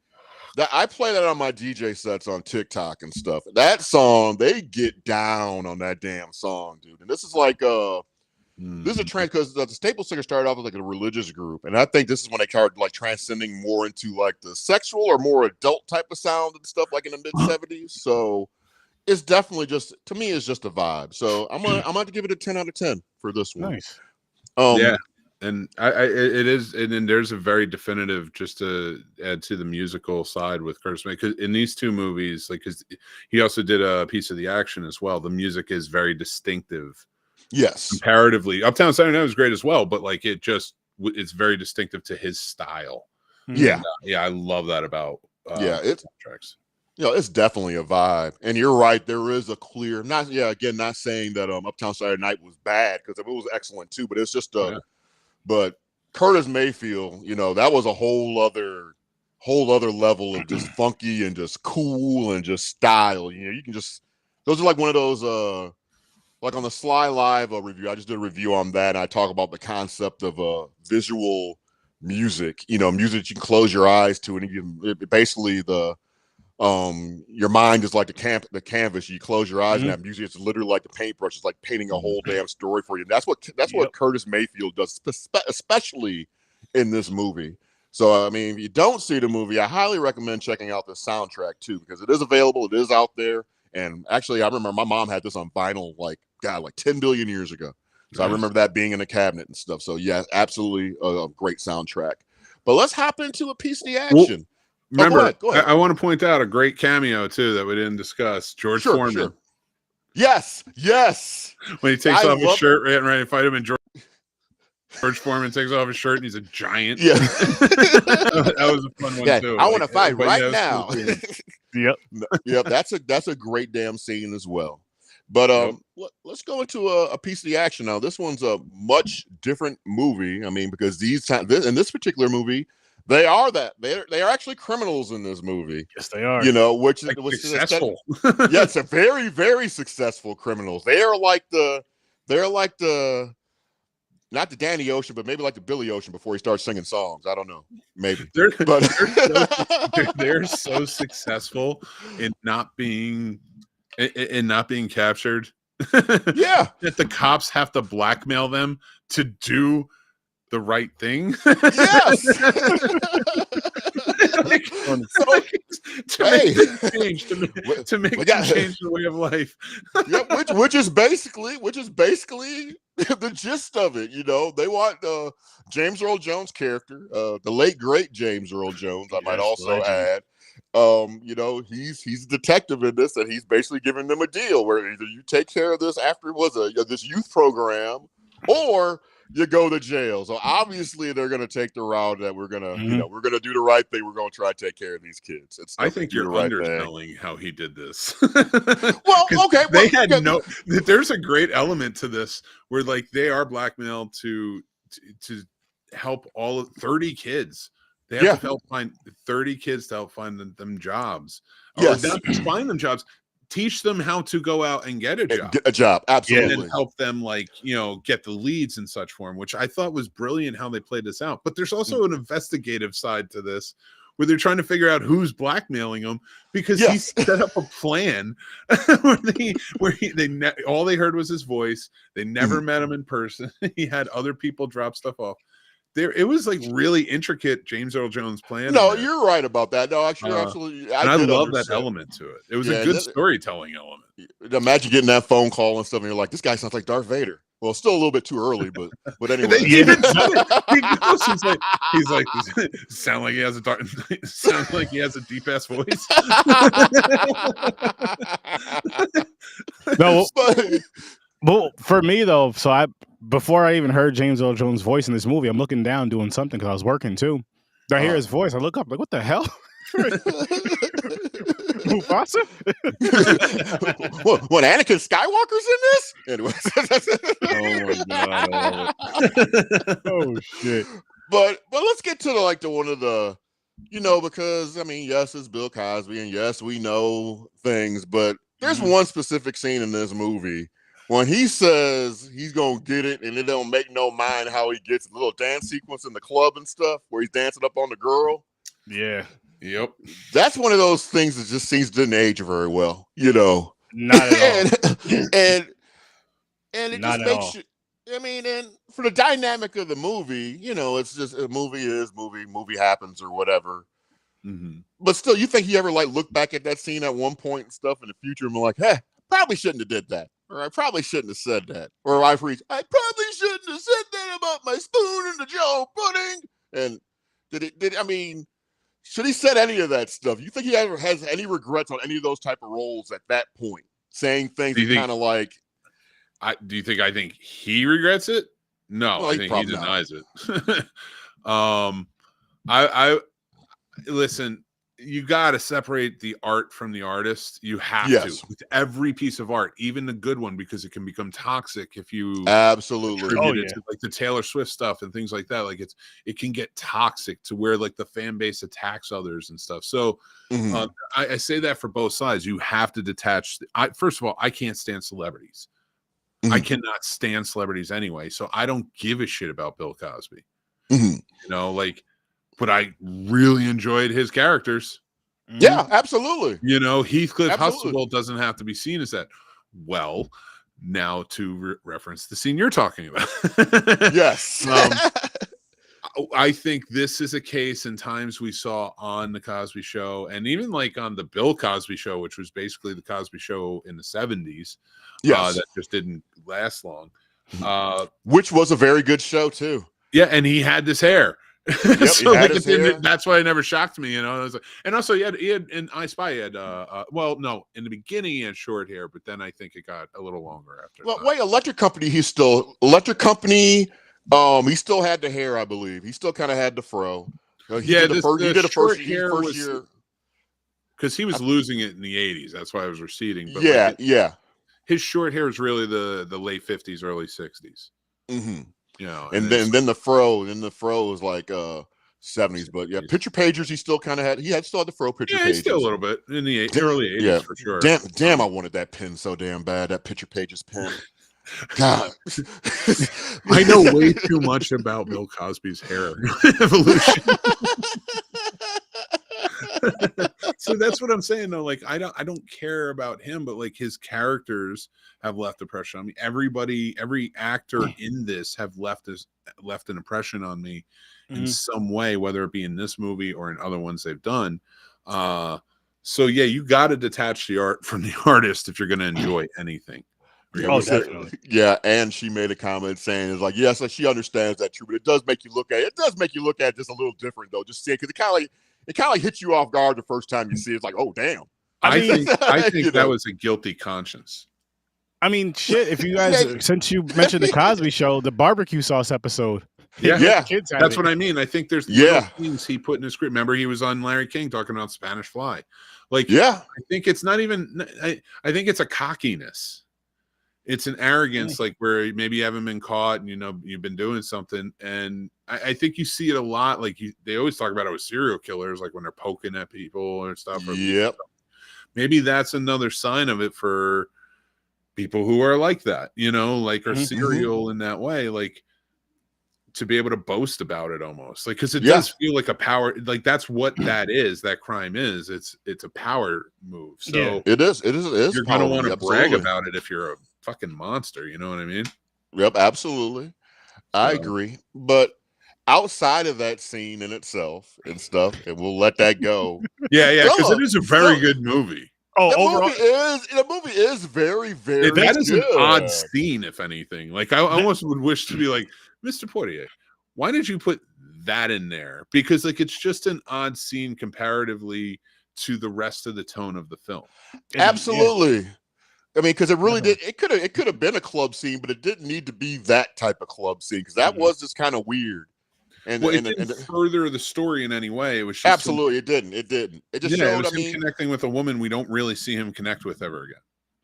S2: that I play that on my DJ sets on TikTok and stuff. That song, they get down on that damn song, dude. And this is like this is a trend, because the Staple Singers started off as like a religious group, and I think this is when they started like transcending more into like the sexual or more adult type of sound and stuff, like in the mid-70s. So it's definitely just, to me, it's just a vibe. So I'm gonna give it a 10 out of 10 for this one.
S3: Nice.
S4: Yeah, and it is, and then there's a very definitive, just to add to the musical side with Curtis May, because in these two movies, like, because he also did a piece of the action as well. The music is very distinctive.
S2: Yes,
S4: comparatively, Uptown Saturday Night was great as well, but like it's very distinctive to his style.
S2: Yeah,
S4: and, I love that about
S2: it's
S4: soundtracks.
S2: It's definitely a vibe. And you're right, there is a clear, not saying that Uptown Saturday Night was bad, because it was excellent too, but it's just but Curtis Mayfield, that was a whole other level of just funky and just cool and just style. You can just, those are like one of those like on the Sly Live review. I just did a review on that, and I talk about the concept of visual music, music that you can close your eyes to, and basically your mind is like the canvas. You close your eyes and that music is literally like the paintbrush. It's like painting a whole damn story for you. And that's what Curtis Mayfield does, especially in this movie. So I mean, if you don't see the movie, I highly recommend checking out the soundtrack too, because it is available. It is out there. And actually, I remember my mom had this on vinyl like 10 billion years ago. So I remember that being in the cabinet and stuff. So yeah, absolutely a great soundtrack. When let's hop into a piece of the action.
S4: Remember,
S2: go ahead.
S4: I want to point out a great cameo too that we didn't discuss. George Foreman. Sure.
S2: Yes.
S4: When he takes off his shirt, ready to fight him, and George Foreman takes off his shirt and he's a giant. Yeah, that was a fun one too.
S2: I want to fight right now.
S3: Cool.
S2: Yep. That's a great damn scene as well. But let's go into a piece of the action now. This one's a much different movie. I mean, because in this particular movie, they are actually criminals in this movie.
S3: Yes, they are.
S2: Which is
S4: successful.
S2: It's a very, very successful criminals. They're like the not the Danny Ocean, but maybe like the Billy Ocean before he starts singing songs. I don't know, maybe.
S4: They're so successful in not being captured.
S2: Yeah,
S4: that the cops have to blackmail them to do the right thing.
S2: Yes.
S4: To make change the way of life.
S2: which is basically the gist of it. They want James Earl Jones' character, the late great James Earl Jones, I might also add. He's a detective in this, and he's basically giving them a deal where either you take care of this after this youth program, or you go to jail. So obviously they're going to take the route that we're going to, we're going to do the right thing. We're going to try to take care of these kids.
S4: I think you're underselling how he did this.
S2: Well, okay.
S4: They had there's a great element to this where like they are blackmailed to help all of 30 kids. They have to help find 30 kids to help find them jobs. Or not just find them jobs, teach them how to go out and get a job.
S2: Get a job, absolutely.
S4: And help them, like, get the leads in such form, which I thought was brilliant how they played this out. But there's also an investigative side to this, where they're trying to figure out who's blackmailing them, because he set up a plan all they heard was his voice. They never met him in person. He had other people drop stuff off. It was like really intricate James Earl Jones plan.
S2: No, you're right about that. No, actually, absolutely.
S4: I love that element to it. It was a good storytelling element.
S2: Imagine getting that phone call and stuff, and you're like, this guy sounds like Darth Vader. Well, still a little bit too early, but anyway.
S4: He goes, he's like, sounds like he has a deep ass voice.
S3: No, well, for me though, before I even heard James Earl Jones' voice in this movie, I'm looking down doing something because I was working too. I hear his voice. I look up, like, what the hell? Mufasa?
S2: What, Anakin Skywalker's in this? Anyway.
S4: Oh my god!
S3: Oh shit!
S2: But let's get to the one of the, because I mean, yes, it's Bill Cosby, and yes, we know things, but there's one specific scene in this movie when he says he's gonna get it, and it don't make no mind how he gets a little dance sequence in the club and stuff where he's dancing up on the girl.
S3: Yeah.
S4: Yep.
S2: That's one of those things that just seems didn't age very well,
S3: Not at all.
S2: and it
S3: Not
S2: just makes you. I mean, and for the dynamic of the movie, it's just a movie happens or whatever.
S4: Mm-hmm.
S2: But still, you think he ever look back at that scene at one point and stuff in the future and be like, hey, probably shouldn't have did that. Or I probably shouldn't have said that. Or I probably shouldn't have said that about my spoon and the Joe pudding. And should he said any of that stuff? You think he ever has any regrets on any of those type of roles at that point? Saying things kind of like...
S4: do you think I think he regrets it? No,
S2: well,
S4: I think he denies it. I listen, you got to separate the art from the artist. You have to with every piece of art, even the good one, because it can become toxic if you
S2: absolutely
S4: attribute it to the Taylor Swift stuff and things like that. Like it can get toxic to where the fan base attacks others and stuff. So I say that for both sides. You have to detach. First of all, I can't stand celebrities. I cannot stand celebrities anyway, so I don't give a shit about Bill Cosby. But I really enjoyed his characters.
S2: Yeah, absolutely.
S4: Heathcliff Huxtable doesn't have to be seen as that. Well, now to reference the scene you're talking about.
S2: Yes.
S4: I think this is a case in times we saw on the Cosby Show, and even on the Bill Cosby Show, which was basically the Cosby Show in the 70s.
S2: Yes.
S4: That just didn't last long.
S2: Which was a very good show too.
S4: Yeah, and he had this hair.
S2: Yep,
S4: so that's why it never shocked me, and also he had in I Spy he had no, in the beginning he had short hair, but then I think it got a little longer after.
S2: Well, wait, Electric Company, he still had the hair, I believe. He still kind of had the fro. He did the first year
S4: because he was losing it in the 80s. That's why I was receding. But his short hair is really the late 50s, early 60s.
S2: Mm-hmm.
S4: And
S2: then the fro was like 70s, but picture pagers he still kind of had. He still had the fro picture pages.
S4: Still a little bit in the early 80s for sure.
S2: Damn, I wanted that pen so damn bad. That picture pages pen. God,
S4: I know way too much about Bill Cosby's hair evolution. So that's what I'm saying though. I don't care about him, but his characters have left impression on me. Every actor in this have left an impression on me in some way, whether it be in this movie or in other ones they've done. So you got to detach the art from the artist if you're going to enjoy anything.
S3: Definitely.
S2: Yeah, and she made a comment saying, yes, she understands that true, but it does make you look at it. It does make you look at it just a little different though. Just saying, because it kind of hits you off guard the first time you see it. It's like, oh damn.
S4: I think that was a guilty conscience.
S3: I mean, shit. If you guys, since you mentioned the Cosby Show, the barbecue sauce episode.
S4: Yeah. That's what I mean. I think there's things he put in his script. Remember, he was on Larry King talking about Spanish Fly. I think it's not even. I think it's a cockiness. It's an arrogance, where maybe you haven't been caught and you've been doing something. And I think you see it a lot. They always talk about it with serial killers, when they're poking at people or stuff.
S2: Yep.
S4: maybe that's another sign of it for people who are like that, you know, like are serial in that way, like to be able to boast about it almost, like, because it does feel like a power, like that's what that is, that crime is. It's a power move. So
S2: it is
S4: you're gonna want to brag about it if you're a fucking monster, you know what I mean?
S2: Yep, absolutely. I agree. But outside of that scene in itself and stuff, and we'll let that go.
S4: Yeah, because it is a very good movie.
S3: Oh,
S2: the movie is very, very
S4: that is
S2: good.
S4: an odd scene, if anything. Like I almost would wish to be like, Mr. Poitier, why did you put that in there? Because like it's just an odd scene comparatively to the rest of the tone of the film.
S2: Absolutely. Yeah. I mean, because it really did. It could have been a club scene, but it didn't need to be that type of club scene because that was just kind of weird. And
S4: it didn't further the story in any way. It was just
S2: absolutely it didn't. It just showed.
S4: It was him connecting with a woman we don't really see him connect with ever again.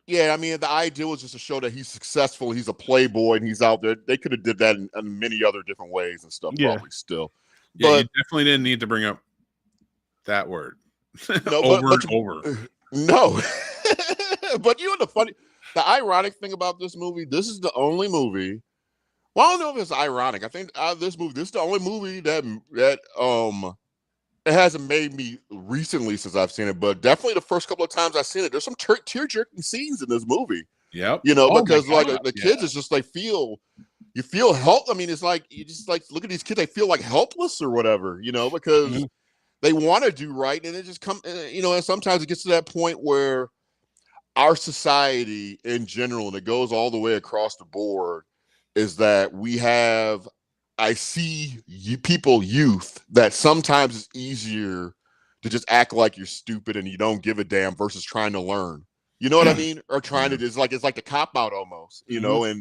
S2: Yeah, I mean, the idea was just to show that he's successful, he's a playboy, and he's out there. They could have did that in many other different ways and stuff. Probably still.
S4: Yeah, but you definitely didn't need to bring up that word
S2: no,
S4: over and over.
S2: No, but the ironic thing about this movie, this is the only movie. Well, I don't know if it's ironic. I think this is the only movie that it hasn't made me recently since I've seen it, but definitely the first couple of times I've seen it, there's some tear-jerking scenes in this movie.
S4: Yeah,
S2: you know, because like the kids is just like you feel help. I mean, it's like you just like look at these kids; they feel like helpless or whatever, you know, because they want to do right, and it just you know, and sometimes it gets to that point where our society in general, and it goes all the way across the board, is that we have. I see youth that sometimes it's easier to just act like you're stupid and you don't give a damn versus trying to learn. You know what I mean? Or trying to, it's like the cop out almost, you know,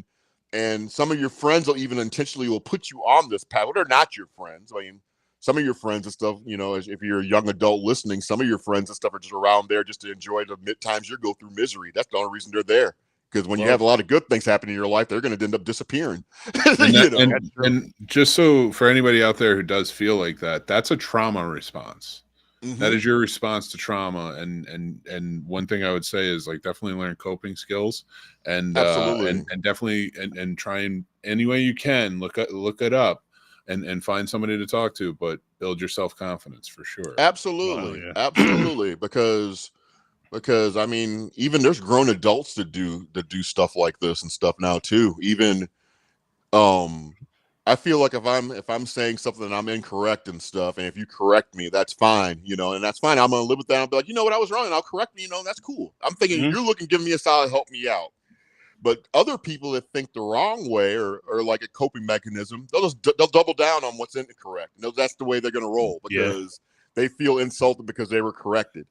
S2: and some of your friends will even intentionally will put you on this path. Well, they're not your friends. I mean, some of your friends and stuff, you know, if you're a young adult listening, some of your friends and stuff are just around there just to enjoy the times you go through misery. That's the only reason they're there. Because when you have a lot of good things happening in your life, they're going to end up disappearing.
S4: And just so for anybody out there who does feel like that, that's a trauma response. That is your response to trauma. And one thing I would say is like definitely learn coping skills and definitely and try and any way you can look it up and find somebody to talk to, but build your self-confidence for sure.
S2: Absolutely. Absolutely. Because I mean, even there's grown adults that do stuff like this and stuff now too. Even, I feel like if I'm saying something and I'm incorrect and stuff, and if you correct me, that's fine, you know, and that's fine. I'm gonna live with that. I'll be like, you know what, I was wrong, and I'll correct me, you know, and that's cool. I'm thinking you're give me a solid, help me out. But other people that think the wrong way or like a coping mechanism, they'll double down on what's incorrect. You know, that's the way they're gonna roll because they feel insulted because they were corrected.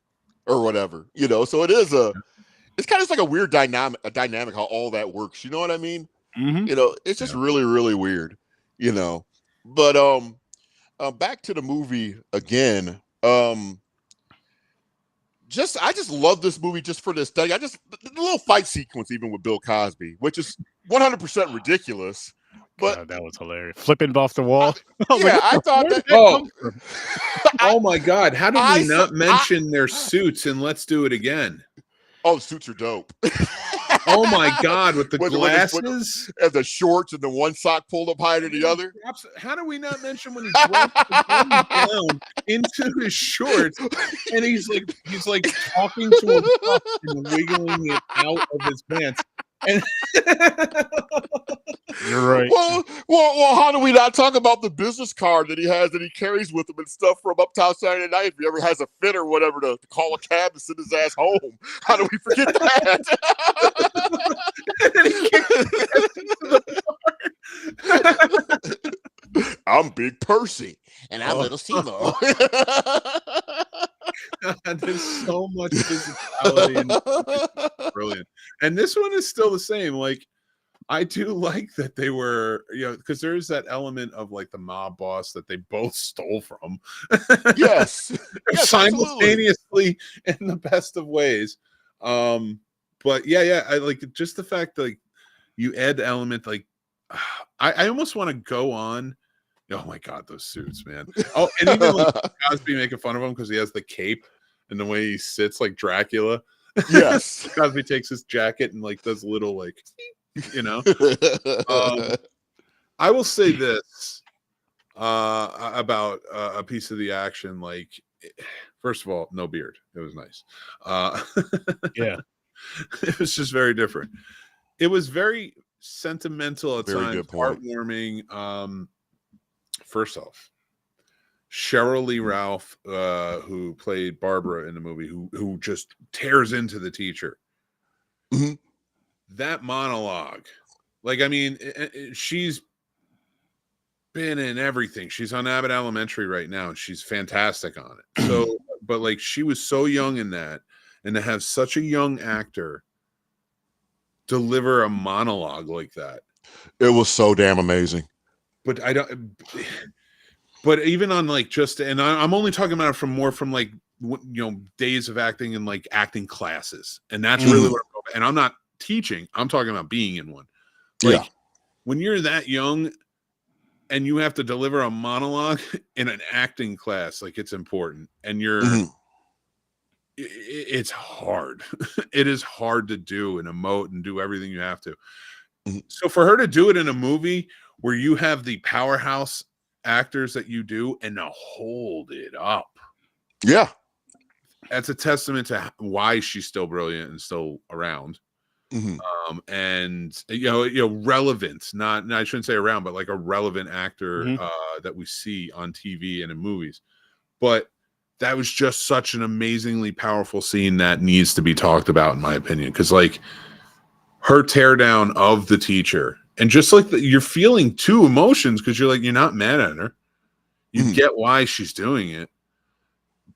S2: Or whatever, you know. So it's kind of like a weird dynamic how all that works. You know what I mean? You know, it's just really, really weird. You know, but back to the movie again. I just love this movie just for this thing. The little fight sequence even with Bill Cosby, which is 100% ridiculous. But
S3: God, that was hilarious. Flipping off the wall.
S2: I thought that.
S4: Oh my God! How did we not mention their suits? And let's do it again.
S2: Oh, the suits are dope.
S4: Oh my God! With the glasses
S2: and the shorts and the one sock pulled up higher than the other.
S4: How do we not mention when he drops the gun down into his shorts and he's like talking to himself and wiggling it out of his pants? And
S3: you're right.
S2: Well, how do we not talk about the business card that he has that he carries with him and stuff from Uptown Saturday Night? If he ever has a fit or whatever to call a cab and send his ass home, how do we forget that? I'm Big Percy, and I'm Little Simo.
S4: There's so much physicality. Brilliant. And this one is still the same. Like, I do like that they were, you know, because there's that element of like the mob boss that they both stole from.
S2: Yes.
S4: Simultaneously in the best of ways. But yeah, I like just the fact that like you add the element, like I almost want to go on. Oh my God, those suits, man. Oh, and even like Cosby making fun of him because he has the cape and the way he sits like Dracula.
S2: Yes.
S4: Cosby takes his jacket and like does a little like, you know. I will say this about a piece of the action. Like, first of all, no beard. It was nice.
S3: Yeah.
S4: It was just very different. It was very sentimental at
S2: Very
S4: times,
S2: good point.
S4: heartwarming. First off, Cheryl Lee Ralph, who played Barbara in the movie, who just tears into the teacher.
S2: Mm-hmm.
S4: That monologue, like, I mean, she's been in everything. She's on Abbott Elementary right now, and she's fantastic on it. So, but like, she was so young in that, and to have such a young actor deliver a monologue like that,
S2: it was so damn amazing.
S4: But I don't. But even on like just, and I'm only talking about it from like, you know, days of acting and like acting classes, and that's really what. And I'm not teaching. I'm talking about being in one. Like, when you're that young, and you have to deliver a monologue in an acting class, like, it's important, and you're. It's hard. It is hard to do and emote and do everything you have to. So for her to do it in a movie where you have the powerhouse actors that you do and to hold it up, that's a testament to why she's still brilliant and still around. And you know, relevant. Not I shouldn't say around, but like a relevant actor that we see on TV and in movies. But that was just such an amazingly powerful scene that needs to be talked about, in my opinion, because like her teardown of the teacher, and just like you're feeling two emotions, because you're like, you're not mad at her, you get why she's doing it,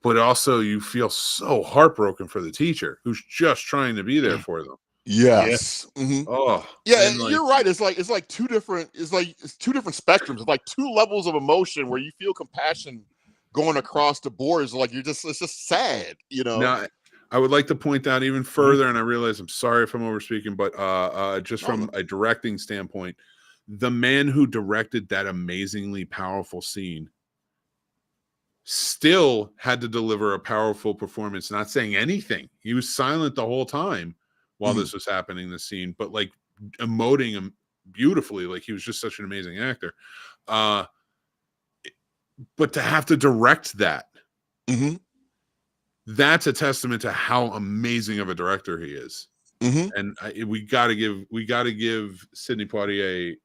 S4: but also you feel so heartbroken for the teacher who's just trying to be there for them.
S2: Yes.
S4: Oh
S2: yeah, and like, you're right. It's like two different spectrums. It's like two levels of emotion where you feel compassion going across the board. Is like it's just sad, you know.
S4: Now, I would like to point out even further, and I realize I'm sorry if I'm overspeaking, but just from a directing standpoint, the man who directed that amazingly powerful scene still had to deliver a powerful performance, not saying anything. He was silent the whole time while this was happening, the scene, but like emoting him beautifully, like he was just such an amazing actor. But to have to direct that, that's a testament to how amazing of a director he is. And we got to give Sidney Poitier,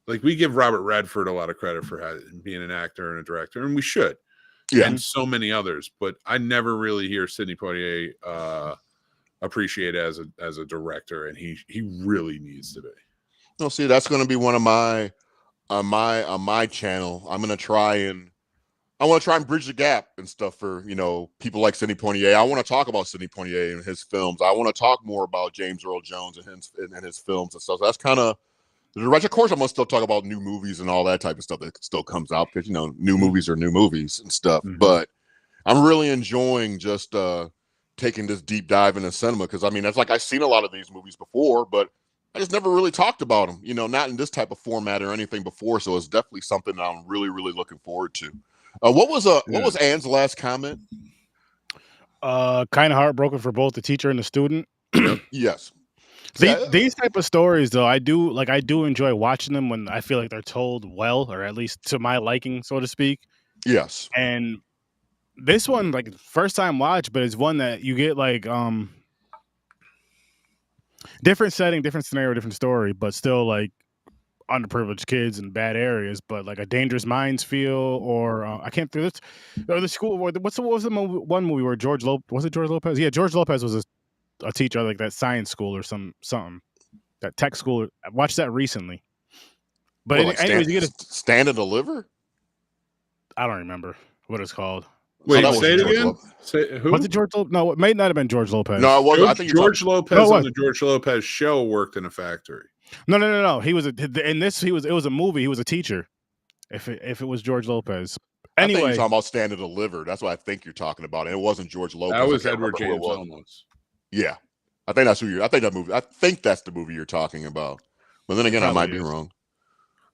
S4: like we give Robert Redford a lot of credit for being an actor and a director, and we should, and so many others. But I never really hear Sidney Poitier appreciate as a director, and he really needs to be.
S2: No, see, that's going to be one of my on my channel. I want to try and bridge the gap and stuff for, you know, people like Sidney Poitier. I want to talk about Sidney Poitier and his films. I want to talk more about James Earl Jones and his films and stuff. So that's kind of the direction. Of course, I'm going to still talk about new movies and all that type of stuff that still comes out, because, you know, new movies are new movies and stuff. But I'm really enjoying just taking this deep dive into cinema, because I mean, it's like I've seen a lot of these movies before, but I just never really talked about them, you know, not in this type of format or anything before. So it's definitely something that I'm really, really looking forward to. What was Ann's last comment?
S3: Kind of heartbroken for both the teacher and the student.
S2: Yes.
S3: These type of stories, though, I do enjoy watching them when I feel like they're told well, or at least to my liking, so to speak.
S2: Yes.
S3: And this one, like, first time watch, but it's one that you get like different setting, different scenario, different story, but still like underprivileged kids in bad areas, but like a Dangerous Minds feel, or I can't do this. Or the school. What was the one movie where George Lopez? Yeah, George Lopez was a teacher, like that science school or something, that tech school. I watched that recently. But anyways, you get
S2: Stand and Deliver.
S3: I don't remember what it's called.
S4: Wait, say it again. Say, who?
S3: Was it George Lopez? No, it may not have been George Lopez.
S2: No, it wasn't. I think
S4: George Lopez on the George Lopez show worked in a factory.
S3: No. He was it was a movie. He was a teacher. If it was George Lopez. Anyway,
S2: I think you're talking about Stand and Deliver. That's what I think you're talking about. And it wasn't George Lopez.
S4: That was Edward James Olmos.
S2: Yeah. I think that's I think that's the movie you're talking about. But then again, I might be wrong.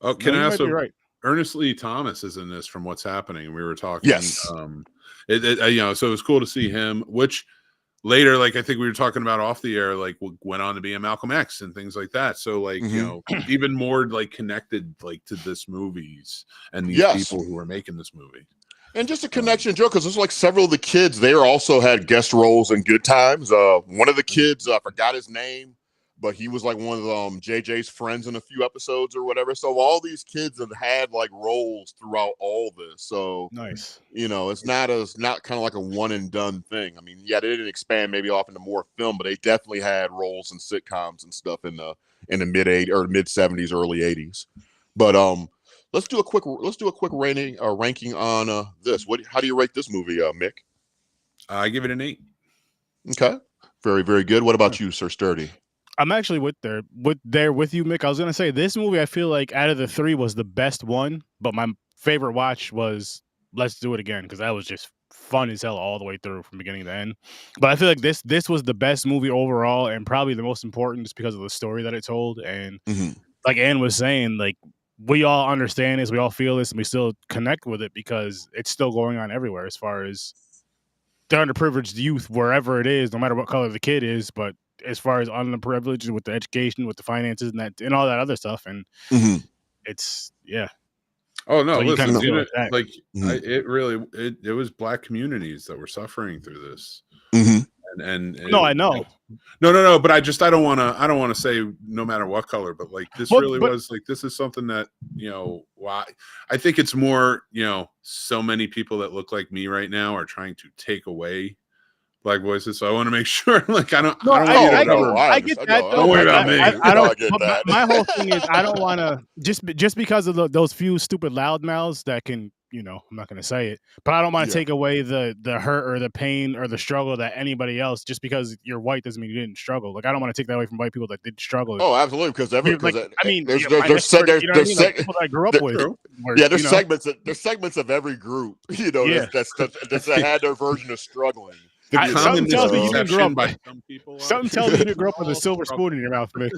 S4: Oh, can I also right. Ernest Lee Thomas is in this from What's Happening. We were talking.
S2: Yes.
S4: So it was cool to see him, which later, like I think we were talking about off the air, like went on to be a Malcolm X and things like that. So like, even more like connected like to this movies and these people who are making this movie.
S2: And just a connection, Joe, because there's like several of the kids there also had guest roles in Good Times. One of the kids, I forgot his name, but he was like one of JJ's friends in a few episodes or whatever. So all these kids have had like roles throughout all this. So
S3: nice.
S2: It's not kind of like a one and done thing. I mean, yeah, they didn't expand maybe off into more film, but they definitely had roles in sitcoms and stuff in the mid 70s, early 80s. But let's do a quick ranking on this. How do you rate this movie, Mick?
S4: I give it an 8.
S2: Okay, very, very good. What about you, Sir Sturdy?
S3: I'm actually with you, Mick. I was gonna say this movie, I feel like out of the 3 was the best one, but my favorite watch was Let's Do It Again, because that was just fun as hell all the way through from beginning to end. But I feel like this was the best movie overall, and probably the most important just because of the story that it told. And like Ann was saying, like we all understand this, we all feel this, and we still connect with it because it's still going on everywhere as far as the underprivileged youth, wherever it is, no matter what color the kid is, but as far as underprivileged with the education, with the finances and all that other stuff. And it's,
S4: Oh no,
S3: so
S4: listen, it was Black communities that were suffering through this. And
S3: no, I know.
S4: No, but I don't want to say no matter what color, but like this was like, this is something that, why I think it's more, so many people that look like me right now are trying to take away Black voices. So I want to make sure, like, I get that.
S3: Don't worry about me. I don't
S2: get that.
S3: My whole thing is I don't want to just because of those few stupid loudmouths that can, I'm not going to say it, but I don't want to take away the hurt or the pain or the struggle that anybody else, just because you're white doesn't mean you didn't struggle. Like, I don't want to take that away from white people that did struggle.
S2: Oh, absolutely. Because there's
S3: people that I grew up with.
S2: There's segments of every group, that had their version of struggling.
S3: Something tells me you didn't grow up by some people. Something tells me you didn't grow up with a silver spoon in your mouth, Mick.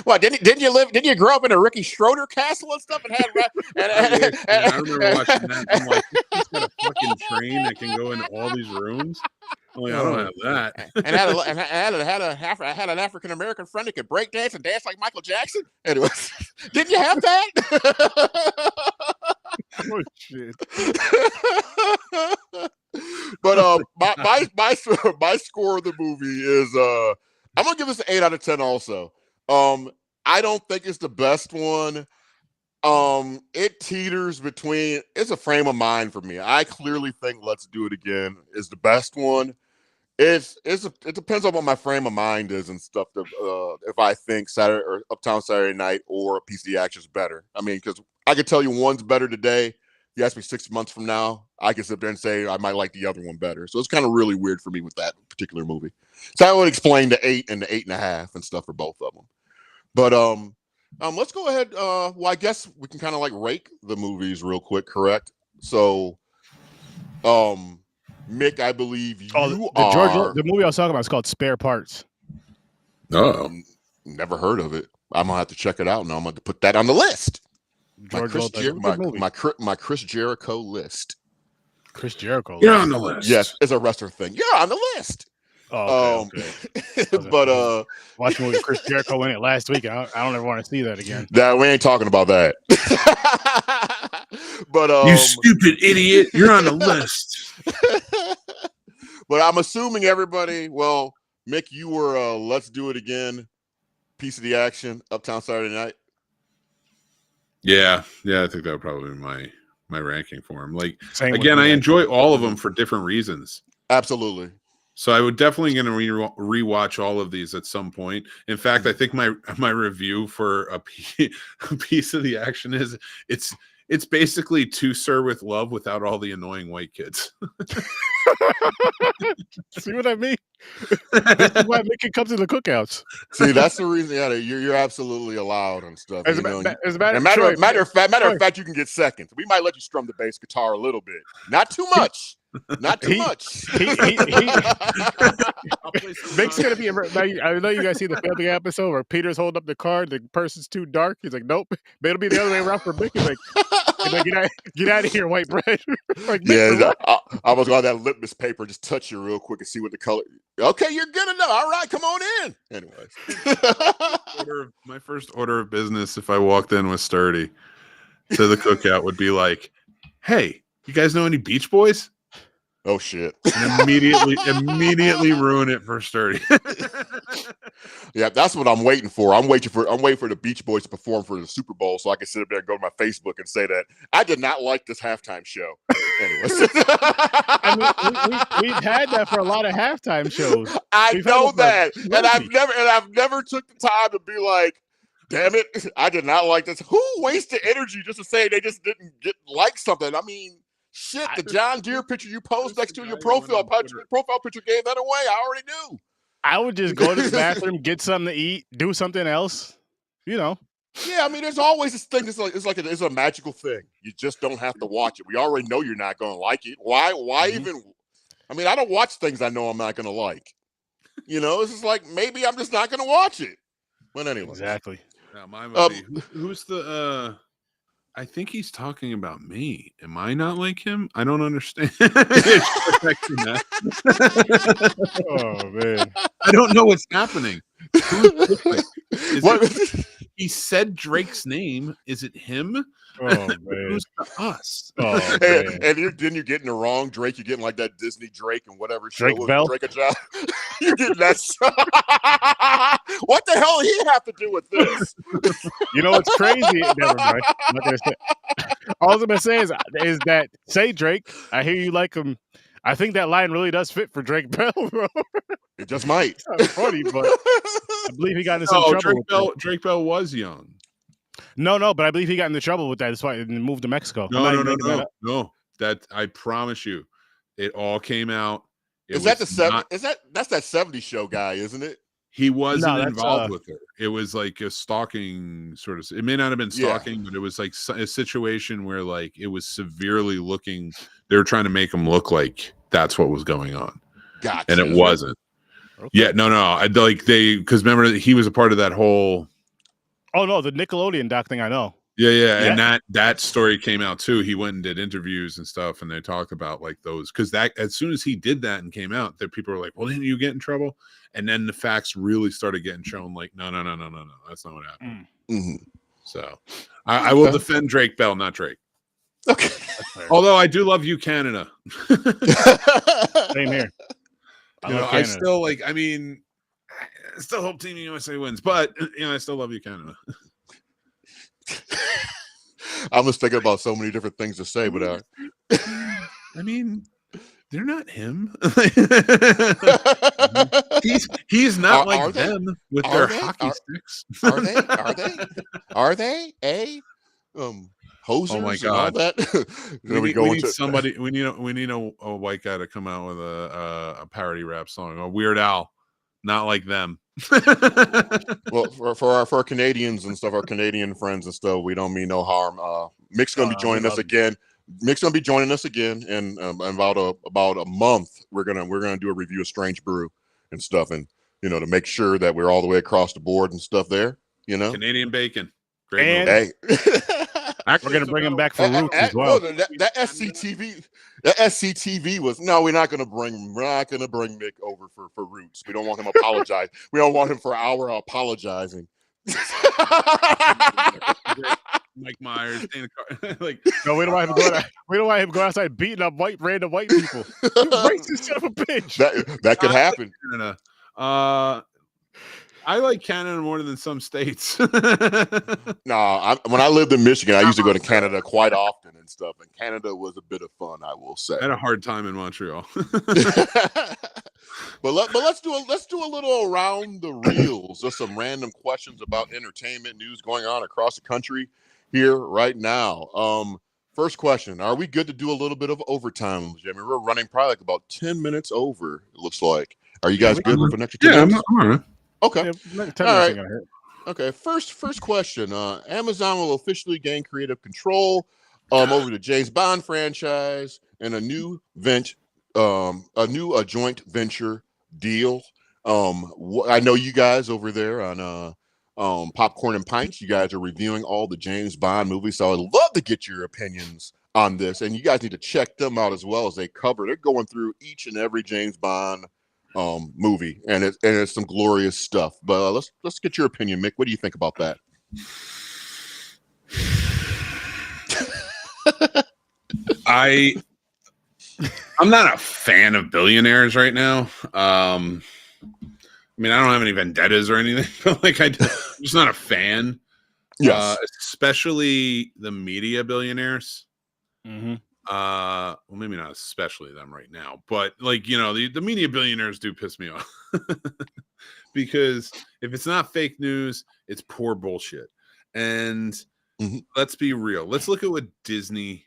S2: What didn't you grow up in a Ricky Schroeder castle and stuff? And had
S4: I remember watching that. I'm like, he's got a fucking train that can go into all these rooms. Like, I don't have that.
S2: And had an African American friend that could break dance and dance like Michael Jackson. Anyway, didn't you have that?
S3: Oh shit!
S2: But my score of the movie is I'm gonna give this an 8 out of 10. Also, I don't think it's the best one. It teeters between. It's a frame of mind for me. I clearly think Let's Do It Again is the best one. It depends on what my frame of mind is and stuff. If I think Saturday or Uptown Saturday Night or a Piece of the Action is better. I mean, because I could tell you one's better today. You ask me 6 months from now, I can sit there and say I might like the other one better. So it's kind of really weird for me with that particular movie. So I would explain the 8 and the 8.5 and stuff for both of them. But let's go ahead. Well, I guess we can kind of like rate the movies real quick, correct? So, Mick, I believe
S3: the movie I was talking about is called Spare Parts.
S4: Oh,
S2: never heard of it. I'm gonna have to check it out now. I'm gonna put that on the list. My Chris Jericho list.
S3: Chris Jericho.
S4: You're on the list.
S2: Yes, it's a wrestler thing. You're on the list.
S3: Oh, okay.
S2: But
S3: watched a movie with Chris Jericho in it last week. I don't ever want to see that again.
S2: That we ain't talking about that. But
S4: you stupid idiot, you're on the list.
S2: But I'm assuming everybody. Well, Mick, you were Let's Do It Again, Piece of the Action, Uptown Saturday Night.
S4: Yeah, I think that would probably be my ranking for him. Like, again, I enjoy all of them for different reasons.
S2: Absolutely.
S4: So I would definitely going to rewatch all of these at some point. In fact, I think my review for a Piece of the Action is it's basically To Sir with Love without all the annoying white kids.
S3: See what I mean? This is why Mick comes to the cookouts.
S2: See, that's the reason. Yeah, you're absolutely allowed and stuff.
S3: As a
S2: matter of fact, you can get seconds. We might let you strum the bass guitar a little bit, not too much. Not too much.
S4: I'll
S3: Mick's gonna be. I know you guys see the Family episode where Peter's holding up the card. The person's too dark. He's like, nope. But it'll be the other way around for Mick. He's like, get out of here, white bread. Like,
S2: yeah, I was on that litmus paper. Just touch it real quick and see what the color. Okay, you're good enough. All right, come on in. Anyways,
S4: my first order of business, if I walked in with Sturdy to the cookout, would be like, "Hey, you guys know any Beach Boys?"
S2: Oh shit!
S4: And immediately ruin it for Sturdy.
S2: Yeah, that's what I'm waiting for. I'm waiting for the Beach Boys to perform for the Super Bowl, so I can sit up there and go to my Facebook and say that I did not like this halftime show. Anyways,
S3: I mean, we've had that for a lot of halftime shows.
S2: I know that, and I've never took the time to be like, damn it, I did not like this. Who wasted energy just to say they just didn't like something? I mean. Shit, the John Deere picture you post next to your profile picture gave that away. I already knew.
S3: I would just go to the bathroom, get something to eat, do something else. You know.
S2: Yeah, I mean, there's always this thing. It's a magical thing. You just don't have to watch it. We already know you're not going to like it. Why even? I mean, I don't watch things I know I'm not going to like. You know, it's just like maybe I'm just not going to watch it. But anyway,
S3: exactly.
S4: Now, my movie. Who's the? I think he's talking about me. Am I not like him? I don't understand. Oh
S3: man,
S4: I don't know what's happening. He said Drake's name. Is it him?
S3: Oh man,
S4: who's to us?
S2: Oh, and then you're getting the wrong Drake. You're getting like that Disney Drake and whatever.
S3: Drake Bell.
S2: Drake a job. You're getting that. What the hell did he have to do with this?
S3: You know what's crazy? Never mind. I'm not gonna say. All I'm gonna say is that say Drake. I hear you like him. I think that line really does fit for Drake Bell, bro.
S2: It just might.
S3: It's funny, but I believe he got into some trouble.
S4: Drake Bell was young.
S3: No, but I believe he got into trouble with that. That's why he moved to Mexico.
S4: No. That I promise you, it all came out.
S2: That's that 70s show guy, isn't it?
S4: He wasn't involved with her. It was like a stalking sort of. It may not have been stalking, but it was like a situation where like it was severely looking. They were trying to make him look like that's what was going on,
S2: gotcha.
S4: And it wasn't. Okay. Yeah, no. Because remember he was a part of that whole.
S3: Oh no, the Nickelodeon doc thing. I know.
S4: Yeah, and that story came out too. He went and did interviews and stuff, and they talked about like those because that as soon as he did that and came out, that people were like, "Well, didn't you get in trouble?" And then the facts really started getting shown. Like, no, that's not what happened.
S2: Mm-hmm.
S4: So, I will defend Drake Bell, not Drake.
S2: Okay.
S4: Although I do love you, Canada.
S3: Same here.
S4: I still like. I mean, I still hope Team USA wins, but I still love you, Canada.
S2: I'm just thinking about so many different things to say, but
S4: I mean, they're not him. he's not like them with their hockey sticks.
S2: Are they? Hosers.
S4: Oh my god!
S2: We
S4: need a white guy to come out with a parody rap song. A Weird Al, not like them.
S2: Well, for our Canadians and stuff, our Canadian friends and stuff, we don't mean no harm. Mick's gonna be joining us again. Mick's gonna be joining us again in about a month. We're gonna do a review of Strange Brew and stuff, and to make sure that we're all the way across the board and stuff there.
S4: Canadian bacon. Great.
S2: And
S3: we're gonna bring him back for Roots as well.
S2: That SCTV was no. We're not gonna bring Mick over for Roots. We don't want him apologize. We don't want him for our apologizing.
S4: Mike Myers, Dana
S3: like no, we don't want him going. We don't want him going outside beating up random white people. You racist son of a bitch.
S2: That could happen.
S4: I like Canada more than some states.
S2: When I lived in Michigan, I used to go to Canada quite often and stuff. And Canada was a bit of fun, I will say.
S4: I had a hard time in Montreal.
S2: But let's do a little around the reels. Just some random questions about entertainment news going on across the country here right now. First question: are we good to do a little bit of overtime? I mean, we're running probably like about 10 minutes over. It looks like. Are you guys good for an extra 10 minutes?
S4: I'm all right.
S2: Okay. All right. Okay. First question. Amazon will officially gain creative control over the James Bond franchise and a new joint venture deal. I know you guys over there on Popcorn and Pints, you guys are reviewing all the James Bond movies, so I'd love to get your opinions on this, and you guys need to check them out as well, as they're going through each and every James Bond movie, and it's some glorious stuff. But let's get your opinion, Mick. What do you think about that?
S4: I'm not a fan of billionaires right now. I mean, I don't have any vendettas or anything, but like I'm just not a fan.
S2: Yes,
S4: especially the media billionaires.
S3: Mm-hmm.
S4: Well, maybe not especially them right now, but like, you know, the media billionaires do piss me off because if it's not fake news, it's poor bullshit. And let's be real. Let's look at what Disney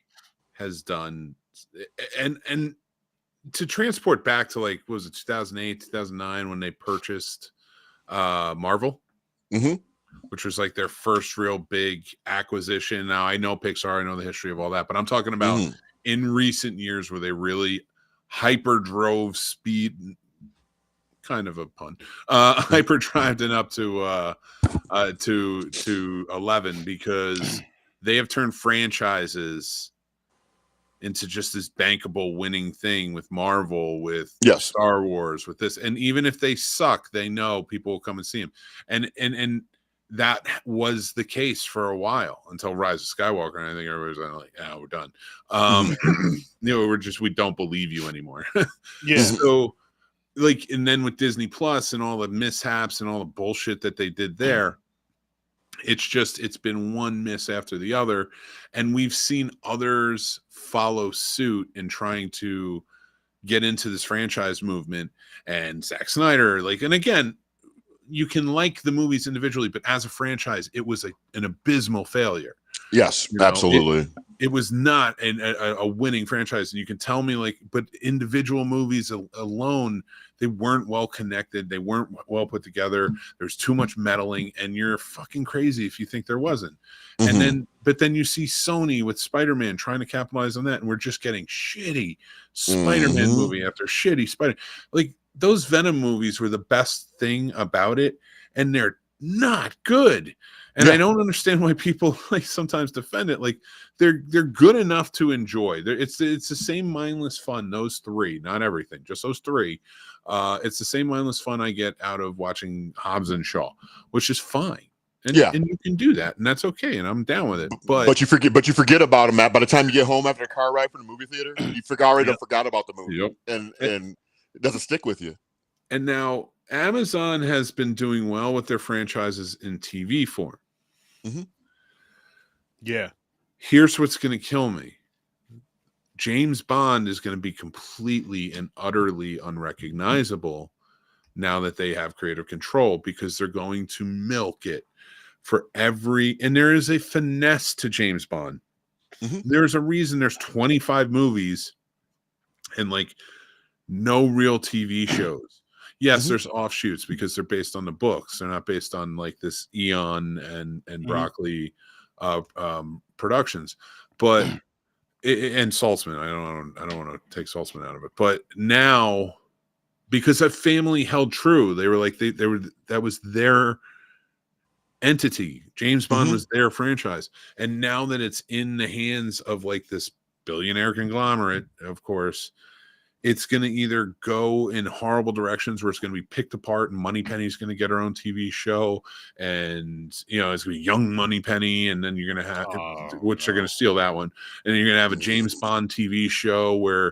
S4: has done, and to transport back to, like, what was it, 2008, 2009, when they purchased Marvel, which was like their first real big acquisition. Now, I know Pixar, I know the history of all that, but I'm talking about in recent years where they really hyper drove speed, kind of a pun, hyper drived it up to 11, because they have turned franchises into just this bankable winning thing with Marvel, with Star Wars, with this. And even if they suck, they know people will come and see them. And that was the case for a while until Rise of Skywalker. And I think everybody's like, yeah, we're done. You know, we don't believe you anymore.
S3: Yeah.
S4: So, like, and then with Disney Plus and all the mishaps and all the bullshit that they did there, it's been one miss after the other, and we've seen others follow suit in trying to get into this franchise movement. And Zack Snyder, like, and again, you can like the movies individually, but as a franchise, it was an abysmal failure.
S2: Yes, absolutely.
S4: It was not a winning franchise, and you can tell me, like, but individual movies alone, they weren't well connected. They weren't well put together. There's too much meddling, and you're fucking crazy if you think there wasn't. And then you see Sony with Spider-Man trying to capitalize on that, and we're just getting shitty Spider-Man movie after shitty Spider. Like, those Venom movies were the best thing about it, and they're not good. And I don't understand why people, like, sometimes defend it. Like, they're good enough to enjoy. It's the same mindless fun, those three, not everything, just those three. It's the same mindless fun I get out of watching Hobbs and Shaw, which is fine. And you can do that, and that's okay, and I'm down with it. But you
S2: forget about them, Matt. By the time you get home after a car ride from the movie theater, you forgot about the movie, and it doesn't stick with you.
S4: And now Amazon has been doing well with their franchises in TV form.
S3: Yeah.
S4: Here's what's going to kill me. James Bond is going to be completely and utterly unrecognizable now that they have creative control, because they're going to milk it for and there is a finesse to James Bond. There's a reason there's 25 movies and, like, no real TV shows. Yes, there's offshoots because they're based on the books. They're not based on, like, this Eon and Broccoli productions. But and Saltzman, I don't want to take Saltzman out of it. But now, because that family held true, they were like, that was their entity. James Bond was their franchise. And now that it's in the hands of, like, this billionaire conglomerate, of course, it's going to either go in horrible directions where it's going to be picked apart, and Moneypenny's going to get her own TV show, and, you know, it's going to be young Moneypenny, and then you're going to have, they're going to steal that one, and then you're going to have a James Bond TV show where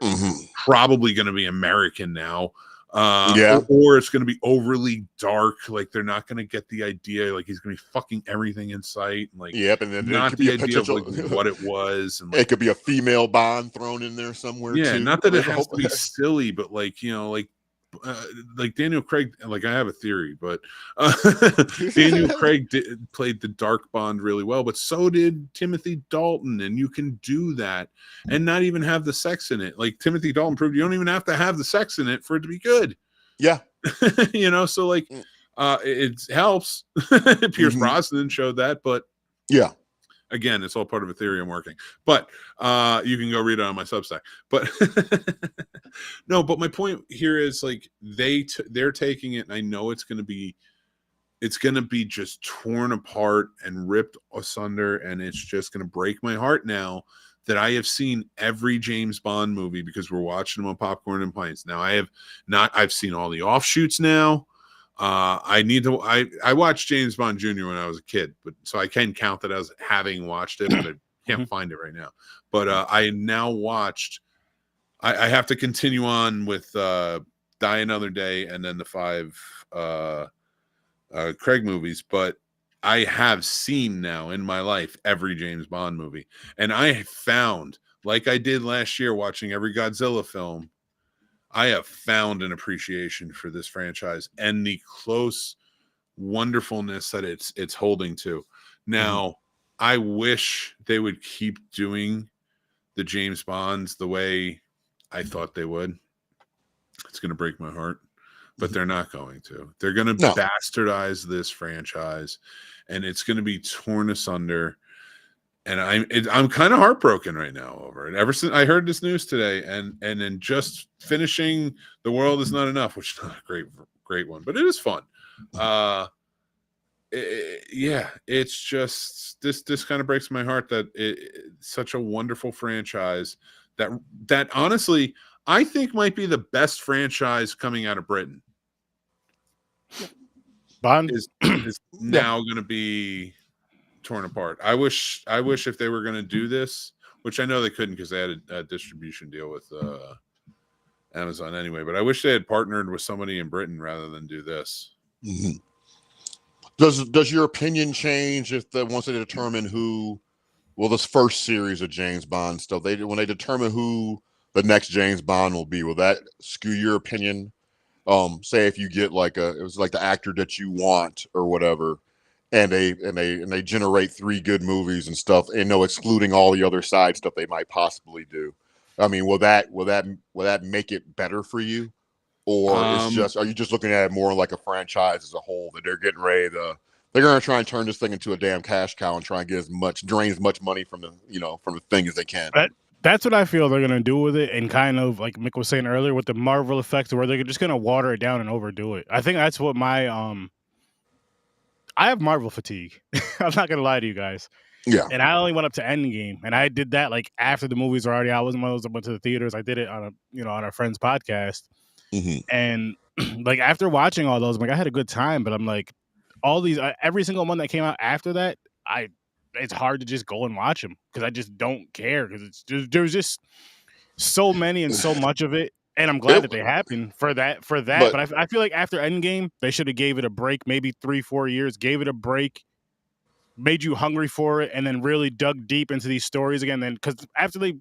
S4: probably going to be American now, or it's going to be overly dark, like they're not going to get the idea, like he's going to be fucking everything in sight, and, like,
S2: and then
S4: not the idea of, like, what it was, and, like,
S2: it could be a female Bond thrown in there somewhere. Too.
S4: Not that it has to be silly, but, like, you know, like Daniel Craig, like, I have a theory, but Daniel Craig played the dark Bond really well, but so did Timothy Dalton, and you can do that and not even have the sex in it. Like, Timothy Dalton proved you don't even have to have the sex in it for it to be good. You know, so, like, it helps. Pierce Brosnan showed that, but Again, it's all part of a theory I'm working, but you can go read it on my Substack. But no, but my point here is like they're taking it, and I know it's going to be just torn apart and ripped asunder, and it's just going to break my heart now that I have seen every James Bond movie because we're watching them on Popcorn and Pints. Now I've seen all the offshoots now. I watched James Bond Jr. when I was a kid, but so I can count that as having watched it, but I can't find it right now. But I now watched. I have to continue on with Die Another Day and then the 5 Craig movies, but I have seen now in my life every James Bond movie, and I found, like I did last year watching every Godzilla film, I have found an appreciation for this franchise and the close wonderfulness that it's holding to. Now, I wish they would keep doing the James Bonds the way I thought they would. It's going to break my heart, but they're not going to. They're going to bastardize this franchise, and it's going to be torn asunder. And I'm kind of heartbroken right now over it. Ever since I heard this news today, and then just finishing The World Is Not Enough, which is not a great one, but it is fun. It's just this kind of breaks my heart that it's such a wonderful franchise that honestly I think might be the best franchise coming out of Britain.
S3: Bond
S4: is now going to be torn apart. I wish if they were going to do this, which I know they couldn't because they had a distribution deal with Amazon anyway, but I wish they had partnered with somebody in Britain rather than do this.
S2: Mm-hmm. Does your opinion change if once they determine who, well, this first series of James Bond stuff, when they determine who the next James Bond will be, will that skew your opinion? Say if you get it was like the actor that you want or whatever, and they generate 3 good movies and stuff, and excluding all the other side stuff they might possibly do. I mean, will that make it better for you, or are you just looking at it more like a franchise as a whole that they're getting ready to? They're going to try and turn this thing into a damn cash cow and try and drain as much money from the thing as they can.
S3: That's what I feel they're going to do with it, and kind of like Mick was saying earlier with the Marvel effect, where they're just going to water it down and overdo it. I think that's what my I have Marvel fatigue. I'm not going to lie to you guys.
S2: Yeah.
S3: And I only went up to Endgame, and I did that like after the movies were already out. I wasn't one of those that went to the theaters. I did it on on our friend's podcast.
S2: Mm-hmm.
S3: And like after watching all those, I'm like, I had a good time, but I'm like, all these every single one that came out after that, it's hard to just go and watch them because I just don't care because there's just so many and so much of it, and I'm glad that they happened for that. But I feel like after Endgame, they should have gave it a break, maybe 3-4 years, gave it a break, made you hungry for it, and then really dug deep into these stories again. Then because after they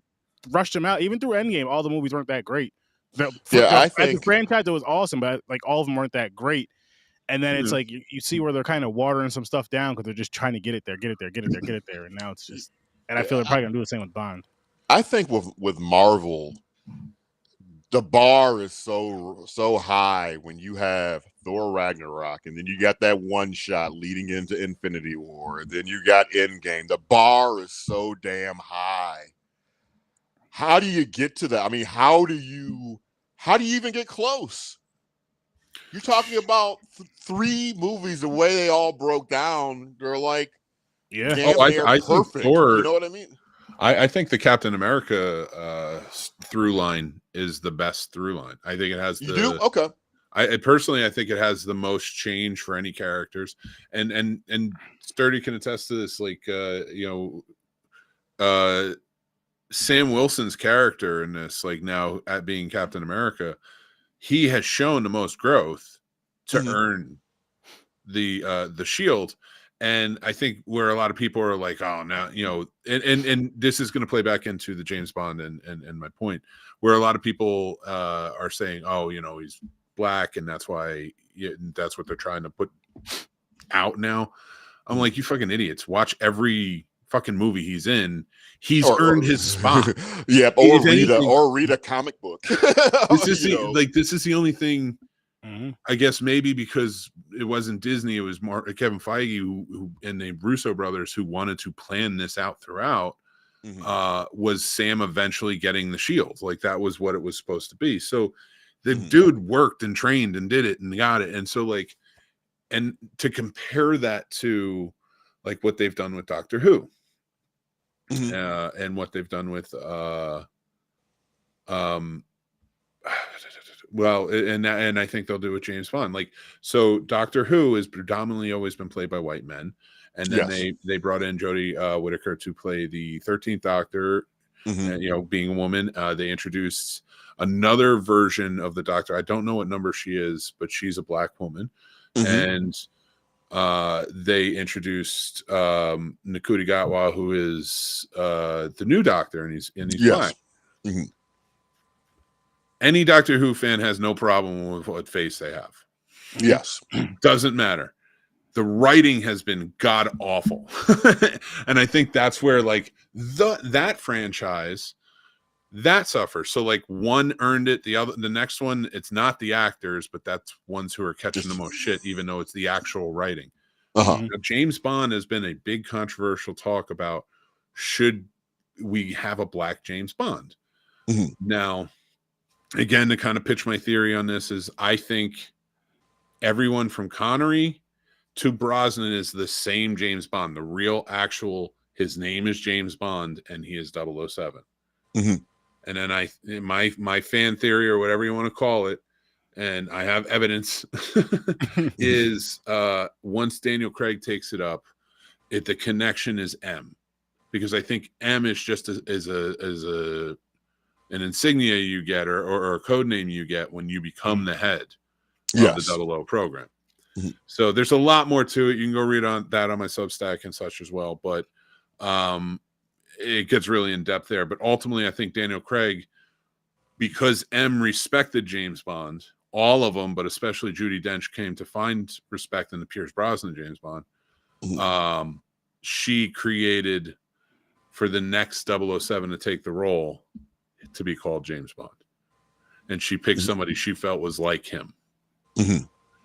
S3: rushed them out, even through Endgame, all the movies weren't that great. I think the franchise that was awesome, but like all of them weren't that great. And then it's like you see where they're kind of watering some stuff down because they're just trying to get it there. And now it's just, and I feel they're probably gonna do the same with Bond.
S2: I think with Marvel, the bar is so high when you have Thor Ragnarok, and then you got that one shot leading into Infinity War, and then you got Endgame. The bar is so damn high. How do you get to that? I mean, how do you even get close? You're talking about 3 movies, the way they all broke down. They're like,
S4: I
S2: perfect.
S4: Think Thor,
S2: you know what I mean?
S4: I think the Captain America through line is the best through line. I think it has
S2: You do? Okay.
S4: I personally think it has the most change for any characters, and Sturdy can attest to this. Like Sam Wilson's character in this, like now at being Captain America, he has shown the most growth to earn the shield. And I think where a lot of people are like, oh, now, and this is going to play back into the James Bond and my point, where a lot of people are saying, oh, he's black and that's why that's what they're trying to put out now. I'm like, you fucking idiots. Watch every fucking movie he's in. He's earned his spot.
S2: Yeah, or read a comic book.
S4: This is this is the only thing I guess maybe because it wasn't Disney, it was more Kevin Feige who and the Russo brothers who wanted to plan this out throughout. Was Sam eventually getting the shield? Like that was what it was supposed to be. So the dude worked and trained and did it and got it. And so like, and to compare that to like what they've done with Doctor Who, and what they've done with well, and I think they'll do with James Bond. Like, so Doctor Who has predominantly always been played by white men, and then they brought in Jodie Whittaker to play the 13th Doctor. And, you know, being a woman, they introduced another version of the Doctor. I don't know what number she is, but she's a black woman, and they introduced Ncuti Gatwa, who is the new Doctor, and he's black. Any Doctor Who fan has no problem with what face they have.
S2: Yes.
S4: Doesn't matter. The writing has been god awful. And I think that's where like that franchise that suffers. So like one earned it, the next one, it's not the actors, but that's ones who are catching the most shit, even though it's the actual writing. Now, James Bond has been a big controversial talk about should we have a black James Bond? Now, again, to kind of pitch my theory on this is I think everyone from Connery to Brosnan is the same James Bond. The real actual, his name is James Bond and he is 007. And then my fan theory or whatever you want to call it, and I have evidence, is once Daniel Craig takes it up, the connection is M. Because I think M is just as an insignia you get or a code name you get when you become the head of the 00 program. So there's a lot more to it. You can go read on that on my Substack and such as well, but it gets really in depth there. But ultimately, I think Daniel Craig, because M respected James Bond, all of them, but especially Judi Dench, came to find respect in the Pierce Brosnan James Bond. She created for the next 007 to take the role to be called James Bond, and she picked somebody she felt was like him.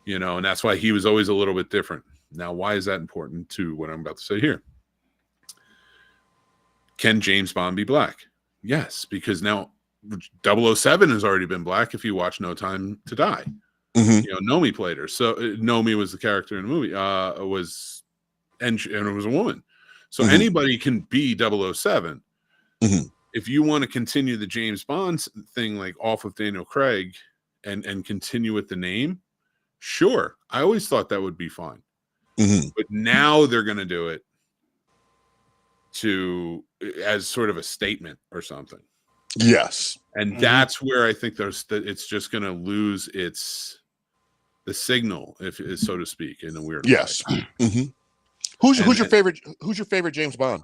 S4: You know, and that's why he was always a little bit different. Now, why is that important to what I'm about to say here? Can James Bond be black? Yes, because now 007 has already been black. If you watch No Time to Die, you know, Nomi played her. So Nomi was the character in the movie. And it was a woman. So anybody can be 007. If you want to continue the James Bond thing, like off of Daniel Craig and continue with the name, sure. I always thought that would be fine. But now they're going to do it as sort of a statement or something.
S2: Yes.
S4: And that's where I think it's just going to lose the signal, so to speak, in a weird way. Who's
S2: your favorite James Bond?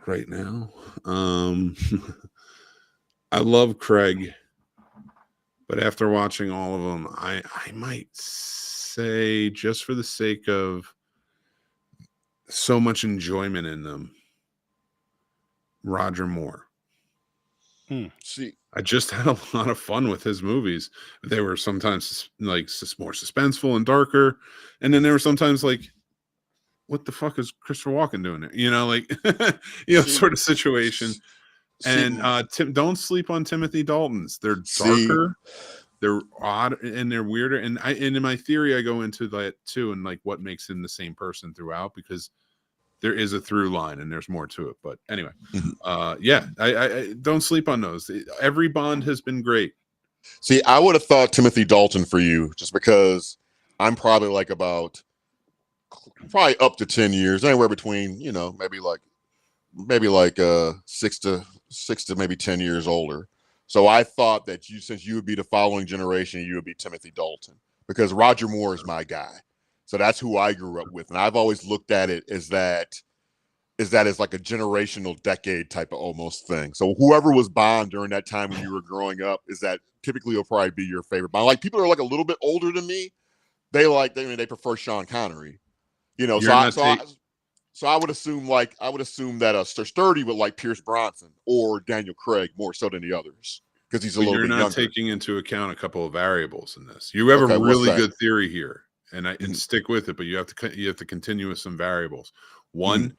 S4: Right now, I love Craig, but after watching all of them, I might say, just for the sake of so much enjoyment in them, Roger Moore.
S2: See,
S4: I just had a lot of fun with his movies. They were sometimes like more suspenseful and darker, and then there were sometimes like, what the fuck is Christopher Walken doing there? You know, like, sort of situation. And don't sleep on Timothy Dalton's. They're darker, they're odd, and they're weirder. And in my theory, I go into that too, and like what makes him the same person throughout, because there is a through line and there's more to it. But anyway, I don't sleep on those. Every Bond has been great.
S2: See, I would have thought Timothy Dalton for you, just because I'm probably like probably up to 10 years, anywhere between, maybe like 6 to maybe 10 years older. So I thought that since you would be the following generation, you would be Timothy Dalton, because Roger Moore is my guy. So that's who I grew up with. And I've always looked at it as that as like a generational decade type of almost thing. So whoever was Bond during that time when you were growing up, is that typically will probably be your favorite Bond. Like, people are like a little bit older than me, they prefer Sean Connery. So I would assume that Sir Sturdy would like Pierce Brosnan or Daniel Craig more so than the others. because he's a
S4: But
S2: little
S4: you're
S2: bit
S4: not
S2: younger.
S4: taking into account a couple of variables in this. You have a really good theory here, and stick with it. But you have to continue with some variables. One,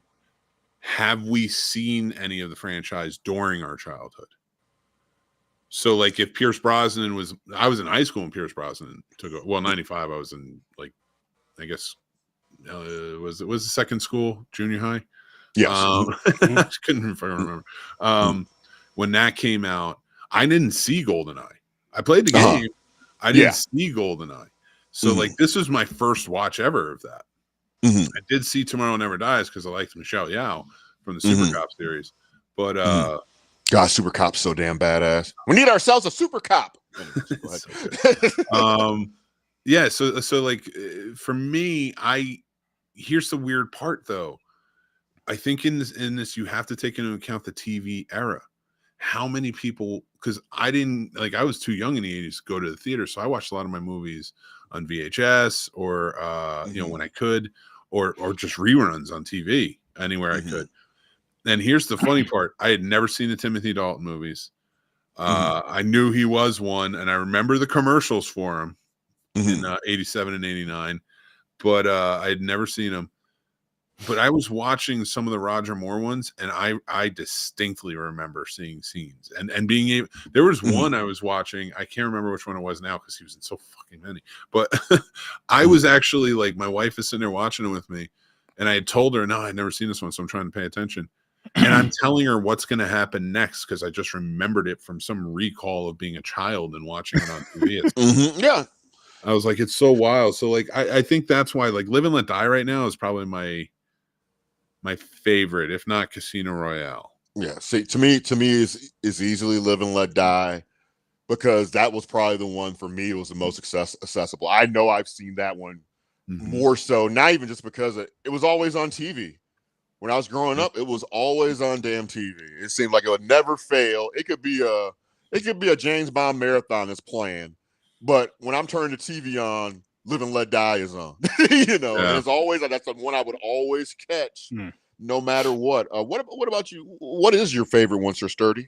S4: have we seen any of the franchise during our childhood? So, like, if Pierce Brosnan I was in high school when Pierce Brosnan took over. Well, 95, I was in, like, I guess, was the second school, junior high?
S2: Yes.
S4: I couldn't remember. When that came out, I didn't see GoldenEye. I played the game. I didn't see GoldenEye. So, like, this was my first watch ever of that. I did see Tomorrow Never Dies because I liked Michelle Yeoh from the Super Cop series. But,
S2: God, Super Cop's so damn badass. We need ourselves a Super Cop.
S4: Yeah, so like for me, here's the weird part though. I think in this you have to take into account the TV era. How many people, because I was too young in the 80s to go to the theater, so I watched a lot of my movies on VHS or when I could, or just reruns on TV anywhere I could. And here's the funny part. I had never seen the Timothy Dalton movies. I knew he was one, and I remember the commercials for him in 87 and 89, but I had never seen him. But I was watching some of the Roger Moore ones, and I distinctly remember seeing scenes and being able. There was one I was watching. I can't remember which one it was now because he was in so fucking many. But I was actually like, my wife is sitting there watching it with me, and I had told her, no, I'd never seen this one, so I'm trying to pay attention. And I'm telling her what's going to happen next because I just remembered it from some recall of being a child and watching it on TV.
S2: Yeah.
S4: I was like, it's so wild. So like, I think that's why like Live and Let Die right now is probably my favorite, if not Casino Royale.
S2: Yeah. See, to me is easily Live and Let Die because that was probably the one for me. It was the most accessible. I know I've seen that one more so, not even just because it was always on TV. When I was growing up, it was always on damn TV. It seemed like it would never fail. It could be a James Bond marathon that's playing, but when I'm turning the TV on, Live and Let Die is on. And it's always that's the one I would always catch, no matter what. What about you? What is your favorite one, Sir Sturdy?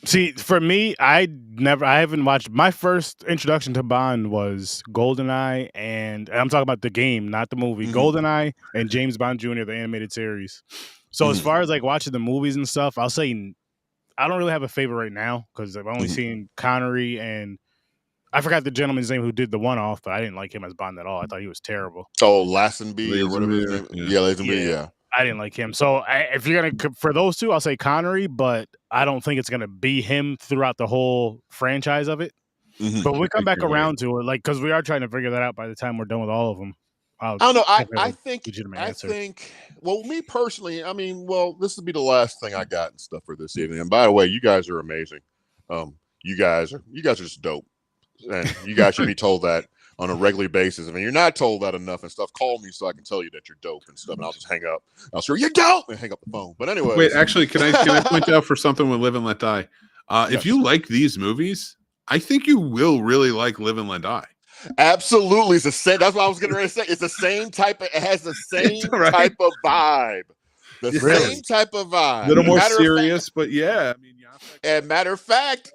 S3: See, for me, I haven't watched. My first introduction to Bond was GoldenEye, and I'm talking about the game, not the movie. GoldenEye and James Bond Jr., the animated series. So as far as like watching the movies and stuff, I'll say I don't really have a favorite right now because I've only seen Connery and I forgot the gentleman's name who did the one-off, but I didn't like him as Bond at all. I thought he was terrible.
S2: Oh, Lazenby or whatever his name. Yeah, Lazenby. Yeah.
S3: I didn't like him. So if you're going to, for those two, I'll say Connery, but I don't think it's going to be him throughout the whole franchise of it. But we come back around to it, like, because we are trying to figure that out by the time we're done with all of them.
S2: I don't know. I think, well, me personally, I mean, well, this will be the last thing I got and stuff for this evening. And by the way, you guys are amazing. You guys are just dope. And you guys should be told that on a regular basis. I mean, you're not told that enough and stuff. Call me so I can tell you that you're dope and stuff, and I'll just hang up. I'll say you're dope and hang up the phone. But anyway,
S4: wait, actually, can I point out for something with Live and Let Die? If you like these movies, I think you will really like Live and Let Die.
S2: Absolutely, it's the same. That's what I was going to say. It's the same type of. It has the same type of vibe. The same type of vibe.
S4: A little more serious, but yeah. I mean,
S2: and matter of fact,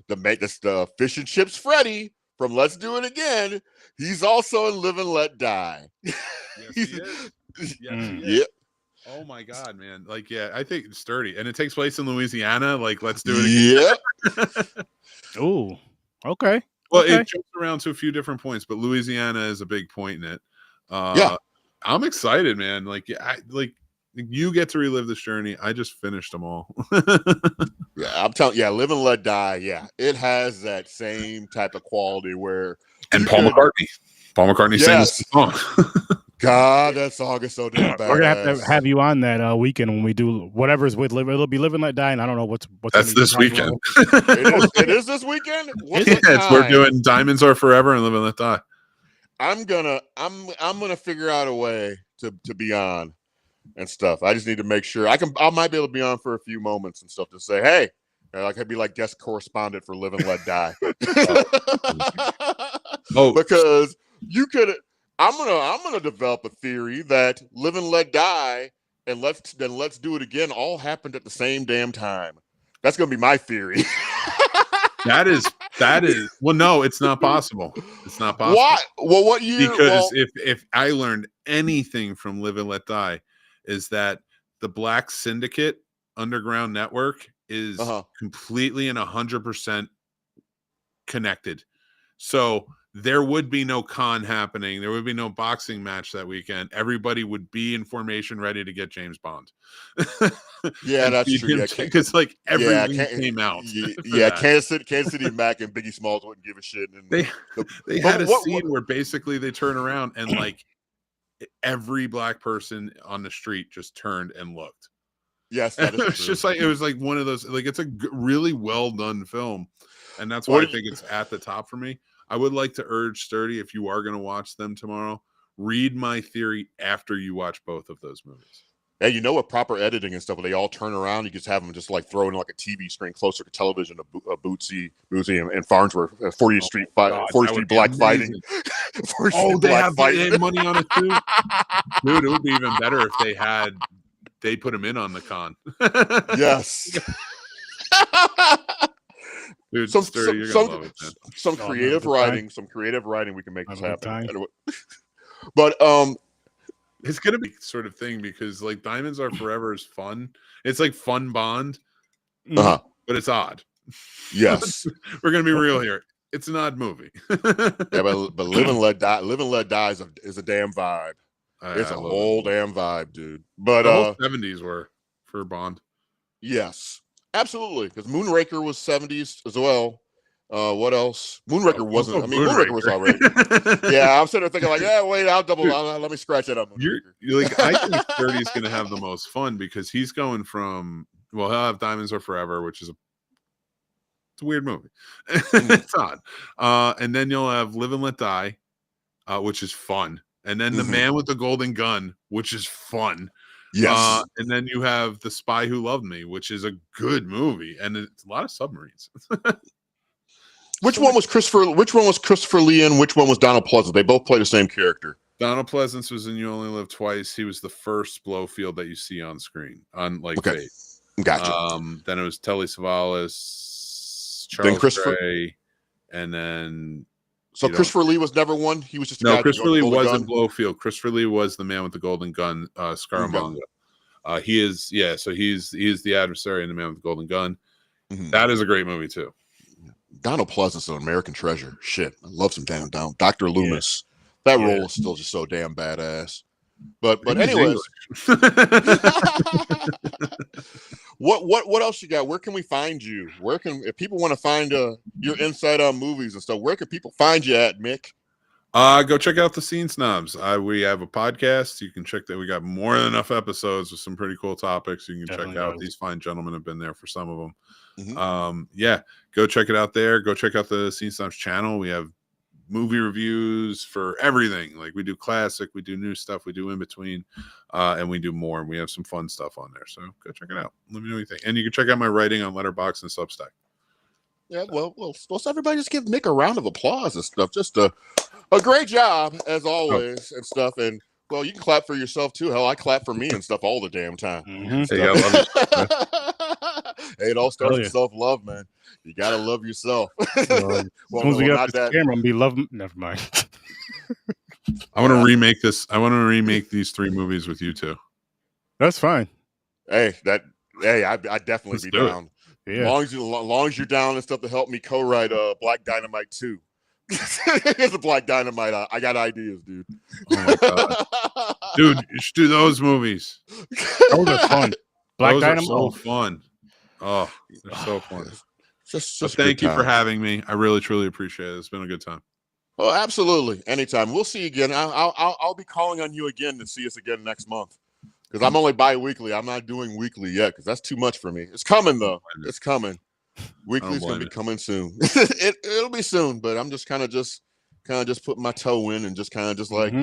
S2: the Fish and Chips Freddy from Let's Do It Again, he's also in Live and Let Die.
S4: Yes, he is. Yes, he is.
S2: Yep.
S4: Oh my God, man! Like, yeah, I think it's sturdy, and it takes place in Louisiana. Like, let's do it again.
S2: Yep.
S3: Oh, okay.
S4: Well, it jumps around to a few different points, but Louisiana is a big point in it. I'm excited, man. Like, you get to relive this journey. I just finished them all.
S2: Yeah, I'm telling you, Live and Let Die. Yeah, it has that same type of quality where.
S4: And Paul McCartney sings the song.
S2: God, that song is so damn bad.
S3: We're gonna have you on that weekend when we do whatever's with Live. It'll be Live and Let Die, and I don't know what's.
S4: That's this weekend.
S2: It is this weekend.
S4: We're doing Diamonds Are Forever and Live and Let Die.
S2: I'm gonna figure out a way to be on and stuff. I just need to make sure I might be able to be on for a few moments and stuff to say, hey, I could be like guest correspondent for Live and Let Die. Because you could. I'm gonna develop a theory that Live and Let Die and Let's Do It Again all happened at the same damn time. That's gonna be my theory.
S4: That is well, no, it's not possible. It's not possible.
S2: Why? Well, what year?
S4: Because if I learned anything from Live and Let Die, is that the Black Syndicate underground network is completely and 100% connected. So there would be no con happening. There would be no boxing match that weekend. Everybody would be in formation, ready to get James Bond.
S2: Yeah, that's true.
S4: Because like everything came out.
S2: Kansas City Mac and Biggie Smalls wouldn't give a shit. And
S4: they had a scene where basically they turn around and like every black person on the street just turned and looked.
S2: Yes, that is
S4: true. It's just like it was like one of those. Like it's a really well done film, and that's why I think it's at the top for me. I would like to urge Sturdy, if you are going to watch them tomorrow, read my theory after you watch both of those movies.
S2: Hey, you know what? Proper editing and stuff, when they all turn around, you just have them just like throw in like a TV screen closer to television, a Bootsy and Farnsworth, 40th Street, 40th Street Black fighting.
S4: They have money on it too. Dude, it would be even better if they put him in on the con.
S2: Yes.
S4: Dude,
S2: some creative writing, we can make this happen. But
S4: it's gonna be sort of thing because like Diamonds Are Forever is fun. It's like fun Bond, but it's odd.
S2: Yes.
S4: We're gonna be real here. It's an odd movie.
S2: Yeah, but Live and Let Die is a damn vibe. It's a whole damn vibe, dude. But
S4: the whole 70s were for Bond.
S2: Yes. Absolutely, because Moonraker was 70s as well. What else? Moonraker wasn't. I mean, Moonraker was already. Yeah, I'm sitting there thinking like, yeah, wait, let me scratch that up.
S4: You're like, I think 30 is going to have the most fun because he's going from. Well, he'll have Diamonds Are Forever, which is it's a weird movie. It's odd. And then you'll have Live and Let Die, which is fun. And then The Man with the Golden Gun, which is fun.
S2: Yes.
S4: And then you have The Spy Who Loved Me, which is a good movie, and it's a lot of submarines.
S2: Which one was Christopher Lee and which one was Donald Pleasance? They both play the same character.
S4: Donald Pleasance was in You Only Live Twice. He was the first Blowfield that you see on screen on like Fate.
S2: Gotcha.
S4: Then it was Telly Savalas, Charles Gray, and then
S2: Christopher Lee was never one. He was just
S4: Christopher Lee wasn't Blowfield. Christopher Lee was the Man with the Golden Gun, Scaramanga. He is so he's the adversary in The Man with the Golden Gun. That is a great movie too.
S2: Donald Pleasance, an American treasure. Shit, I love some damn Dr. Loomis. Yeah. That role is still just so damn badass. But anyways, what else you got? Where can we find you? If people want to find your insight on movies and stuff, where can people find you at, Mick?
S4: Go check out the Scene Snobs. We have a podcast. You can check that. We got more than enough episodes with some pretty cool topics. You can Definitely check out. These fine gentlemen have been there for some of them. Go check it out there. Go check out the Scene Snobs channel. We have movie reviews for everything. Like we do classic, we do new stuff, we do in between, and we do more. And we have some fun stuff on there. So go check it out. Let me know what you think. And you can check out my writing on Letterboxd and Substack.
S2: Yeah, well, everybody just give Mick a round of applause and stuff. Just a great job as always and stuff. And well, you can clap for yourself too. Hell, I clap for me and stuff all the damn time.
S4: Hey, I love it.
S2: Hey, it all starts with self-love, man. You gotta love yourself.
S3: As soon as we got this camera, I'm be loving. Never mind.
S4: I want to remake this. I want to remake these 3 movies with you two.
S3: That's fine.
S2: Hey, I'd definitely be down.
S3: Yeah.
S2: As long as you're down and stuff to help me co-write Black Dynamite 2. Here's a Black Dynamite. I got ideas, dude.
S4: Oh my God. Dude, you should do those movies.
S3: Those are fun. Black Dynamite.
S4: Are so fun. Oh, they're so fun.
S2: Just
S4: thank you for having me. I really, truly appreciate it. It's been a good time.
S2: Oh, absolutely. Anytime. We'll see you again. I'll be calling on you again to see us again next month. Because I'm only bi-weekly. I'm not doing weekly yet because that's too much for me. It's coming though. It's coming. Weekly's gonna be coming soon. It'll be soon, but I'm just kind of just putting my toe in and just like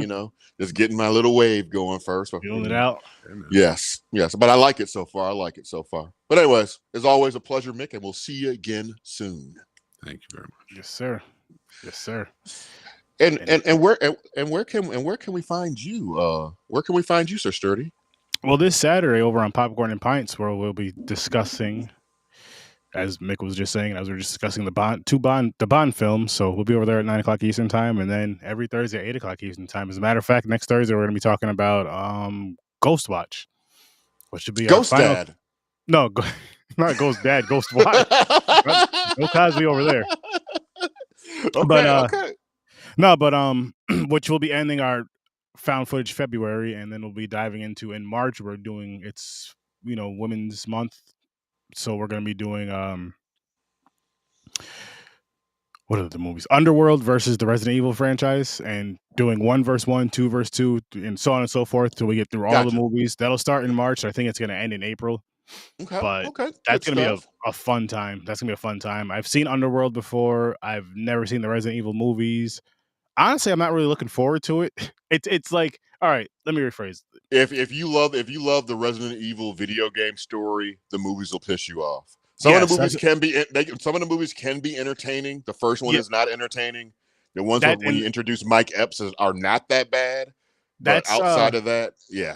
S2: just getting my little wave going first.
S3: Feeling it out.
S2: Yes. But I like it so far. But anyways, it's always a pleasure, Mick, and we'll see you again soon.
S4: Thank you very much.
S3: Yes, sir.
S2: And where can we find you? Where can we find you, Sir Sturdy?
S3: Well, this Saturday over on Popcorn and Pints, where we'll be discussing as Mick was just saying, as we were just discussing the Bond films. So we'll be over there at 9:00 Eastern time, and then every Thursday at 8:00 Eastern time. As a matter of fact, next Thursday we're going to be talking about Ghost Watch, which should be
S2: Ghost
S3: our final.
S2: Dad.
S3: No, not Ghost Dad, Ghost Watch. No Cosby over there.
S2: Okay.
S3: No, but which will be ending our found footage February, and then we'll be diving into in March. We're doing Women's Month, so we're gonna be doing what are the movies? Underworld versus the Resident Evil franchise, and doing 1 verse 1, 2 verse 2, and so on and so forth till we get through all the movies. That'll start in March. I think it's gonna end in April.
S2: Okay.
S3: That's gonna be a fun time. That's gonna be a fun time. I've seen Underworld before. I've never seen the Resident Evil movies. Honestly, I'm not really looking forward to it. It's like, all right, let me rephrase.
S2: If you love the Resident Evil video game story, the movies will piss you off. Some of the movies can be entertaining. The first one is not entertaining. The ones when you introduce Mike Epps are not that bad. But outside of that,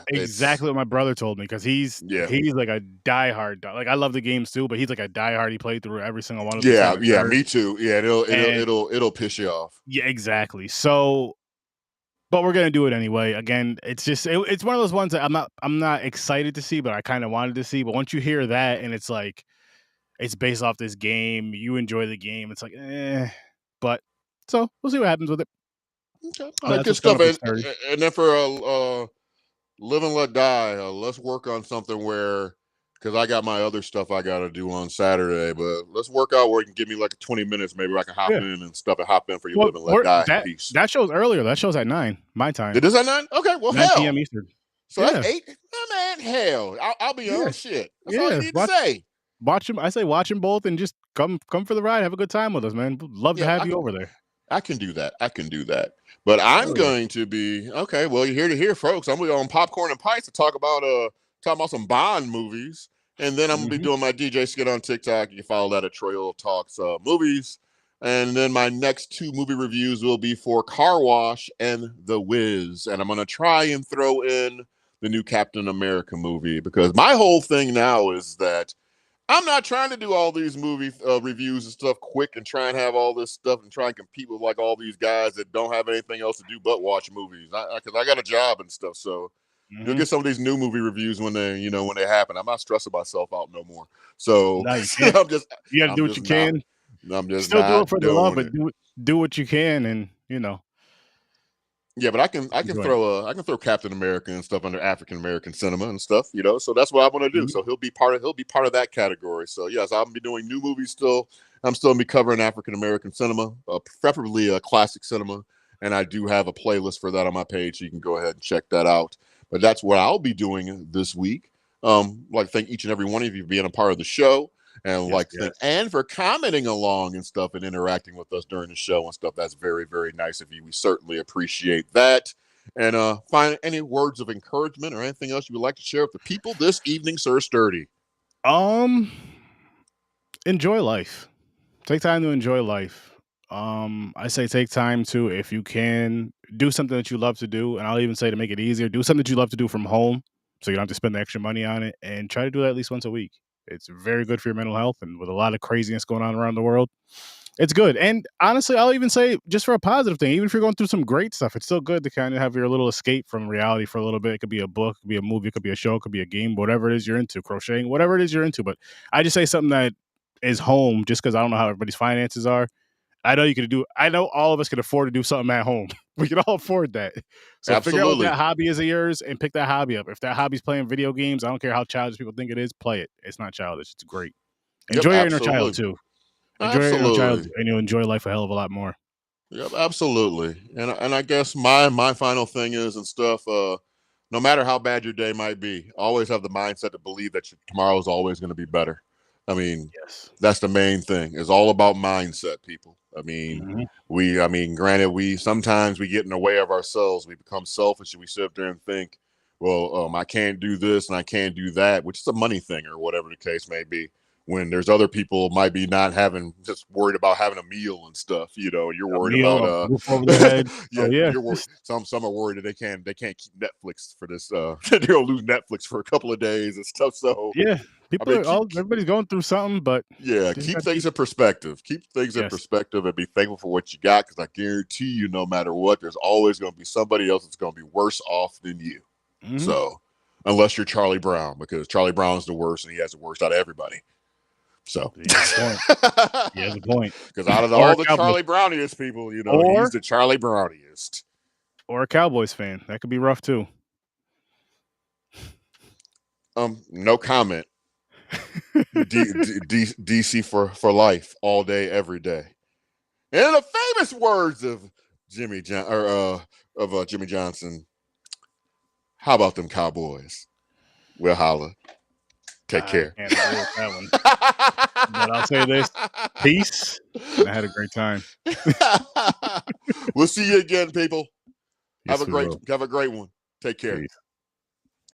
S3: exactly what my brother told me, because he's like a diehard. Like, I love the games too, but he's like a diehard. He played through every single one of them.
S2: Yeah, me too. Yeah, it'll piss you off.
S3: Yeah, exactly. So, but we're gonna do it anyway. Again, it's just it's one of those ones that I'm not excited to see, but I kind of wanted to see. But once you hear that, and it's like it's based off this game, you enjoy the game. It's like, but so we'll see what happens with it.
S2: Okay. Good stuff. And then for Live and Let Die, let's work on something because I got my other stuff I got to do on Saturday, but let's work out where you can give me like 20 minutes. Maybe I can hop in and stuff and hop in for your Live and Let Die piece.
S3: That show's earlier. That show's at 9 my time.
S2: It is at 9? Okay, well,
S3: 9 p.m. Eastern.
S2: So that's 8? Oh, man, hell. I'll be on shit. That's all you need to say.
S3: Watch them. I say watch them both and just come for the ride. Have a good time with us, man. Love to have you over there.
S2: I can do that. But I'm going to be okay. Well, you're here to hear, folks. I'm going to be on Popcorn and Pints to talk about some Bond movies, and then I'm going to be doing my DJ skit on TikTok. You can follow that at Troy Hill Talks Movies, and then my next 2 movie reviews will be for Car Wash and The Wiz, and I'm going to try and throw in the new Captain America movie, because my whole thing now is that I'm not trying to do all these movie reviews and stuff quick and try and have all this stuff and try and compete with like all these guys that don't have anything else to do but watch movies. Because I got a job and stuff, so you'll get some of these new movie reviews when they happen. I'm not stressing myself out no more. So
S3: you got to do what you can.
S2: I'm just
S3: still do it for the love, but do what you can, and
S2: Yeah, but I can throw Captain America and stuff under African American cinema and stuff, So that's what I want to do. So he'll be part of that category. So yes, I'll be doing new movies still. I'm still gonna be covering African American cinema, preferably classic cinema, and I do have a playlist for that on my page. So you can go ahead and check that out. But that's what I'll be doing this week. Like to thank each and every one of you for being a part of the show. And and for commenting along and stuff and interacting with us during the show and stuff. That's very, very nice of you. We certainly appreciate that. And find any words of encouragement or anything else you would like to share with the people this evening, Sir Sturdy.
S3: Enjoy life. Take time to enjoy life. I say take time to, if you can, do something that you love to do. And I'll even say, to make it easier, do something that you love to do from home, so you don't have to spend the extra money on it, and try to do that at least once a week. It's very good for your mental health, and with a lot of craziness going on around the world, it's good. And honestly, I'll even say, just for a positive thing, even if you're going through some great stuff, it's still good to kind of have your little escape from reality for a little bit. It could be a book, it could be a movie, it could be a show, it could be a game, whatever it is you're into, crocheting, whatever it is you're into. But I just say something that is home, just because I don't know how everybody's finances are. I know all of us can afford to do something at home. We can all afford that. So figure out what that hobby is of yours and pick that hobby up. If that hobby's playing video games, I don't care how childish people think it is, play it. It's not childish. It's great. Enjoy your inner child too. Enjoy your inner child, and you'll enjoy life a hell of a lot more.
S2: Yep, absolutely. And I guess my final thing is and stuff, no matter how bad your day might be, always have the mindset to believe that tomorrow is always going to be better. I mean, that's the main thing. It's all about mindset, people. I mean, granted, sometimes we get in the way of ourselves. We become selfish and we sit there and think, well, I can't do this and I can't do that, which is a money thing or whatever the case may be. When there's other people might be just worried about having a meal and stuff, you're worried about
S3: roof over their head.
S2: You're worried. Some are worried that they can't keep Netflix for this. They'll lose Netflix for a couple of days and stuff. So
S3: Everybody's going through something, but
S2: yeah, keep things in perspective. Keep things in perspective and be thankful for what you got, because I guarantee you, no matter what, there's always going to be somebody else that's going to be worse off than you.
S3: Mm-hmm.
S2: So, unless you're Charlie Brown, because Charlie Brown's the worst and he has the worst out of everybody. So,
S3: he has a point.
S2: Because out of all the Charlie Browniest people, you know, he's the Charlie Browniest.
S3: Or a Cowboys fan. That could be rough too.
S2: No comment. DC for life, all day, every day. And in the famous words of Jimmy Johnson, how about them Cowboys? We'll holla. Take care.
S3: I can't agree with that one. But I'll say this: peace. I had a great time.
S2: We'll see you again, people.
S3: Yes,
S2: have a great one. Take care.
S3: Peace.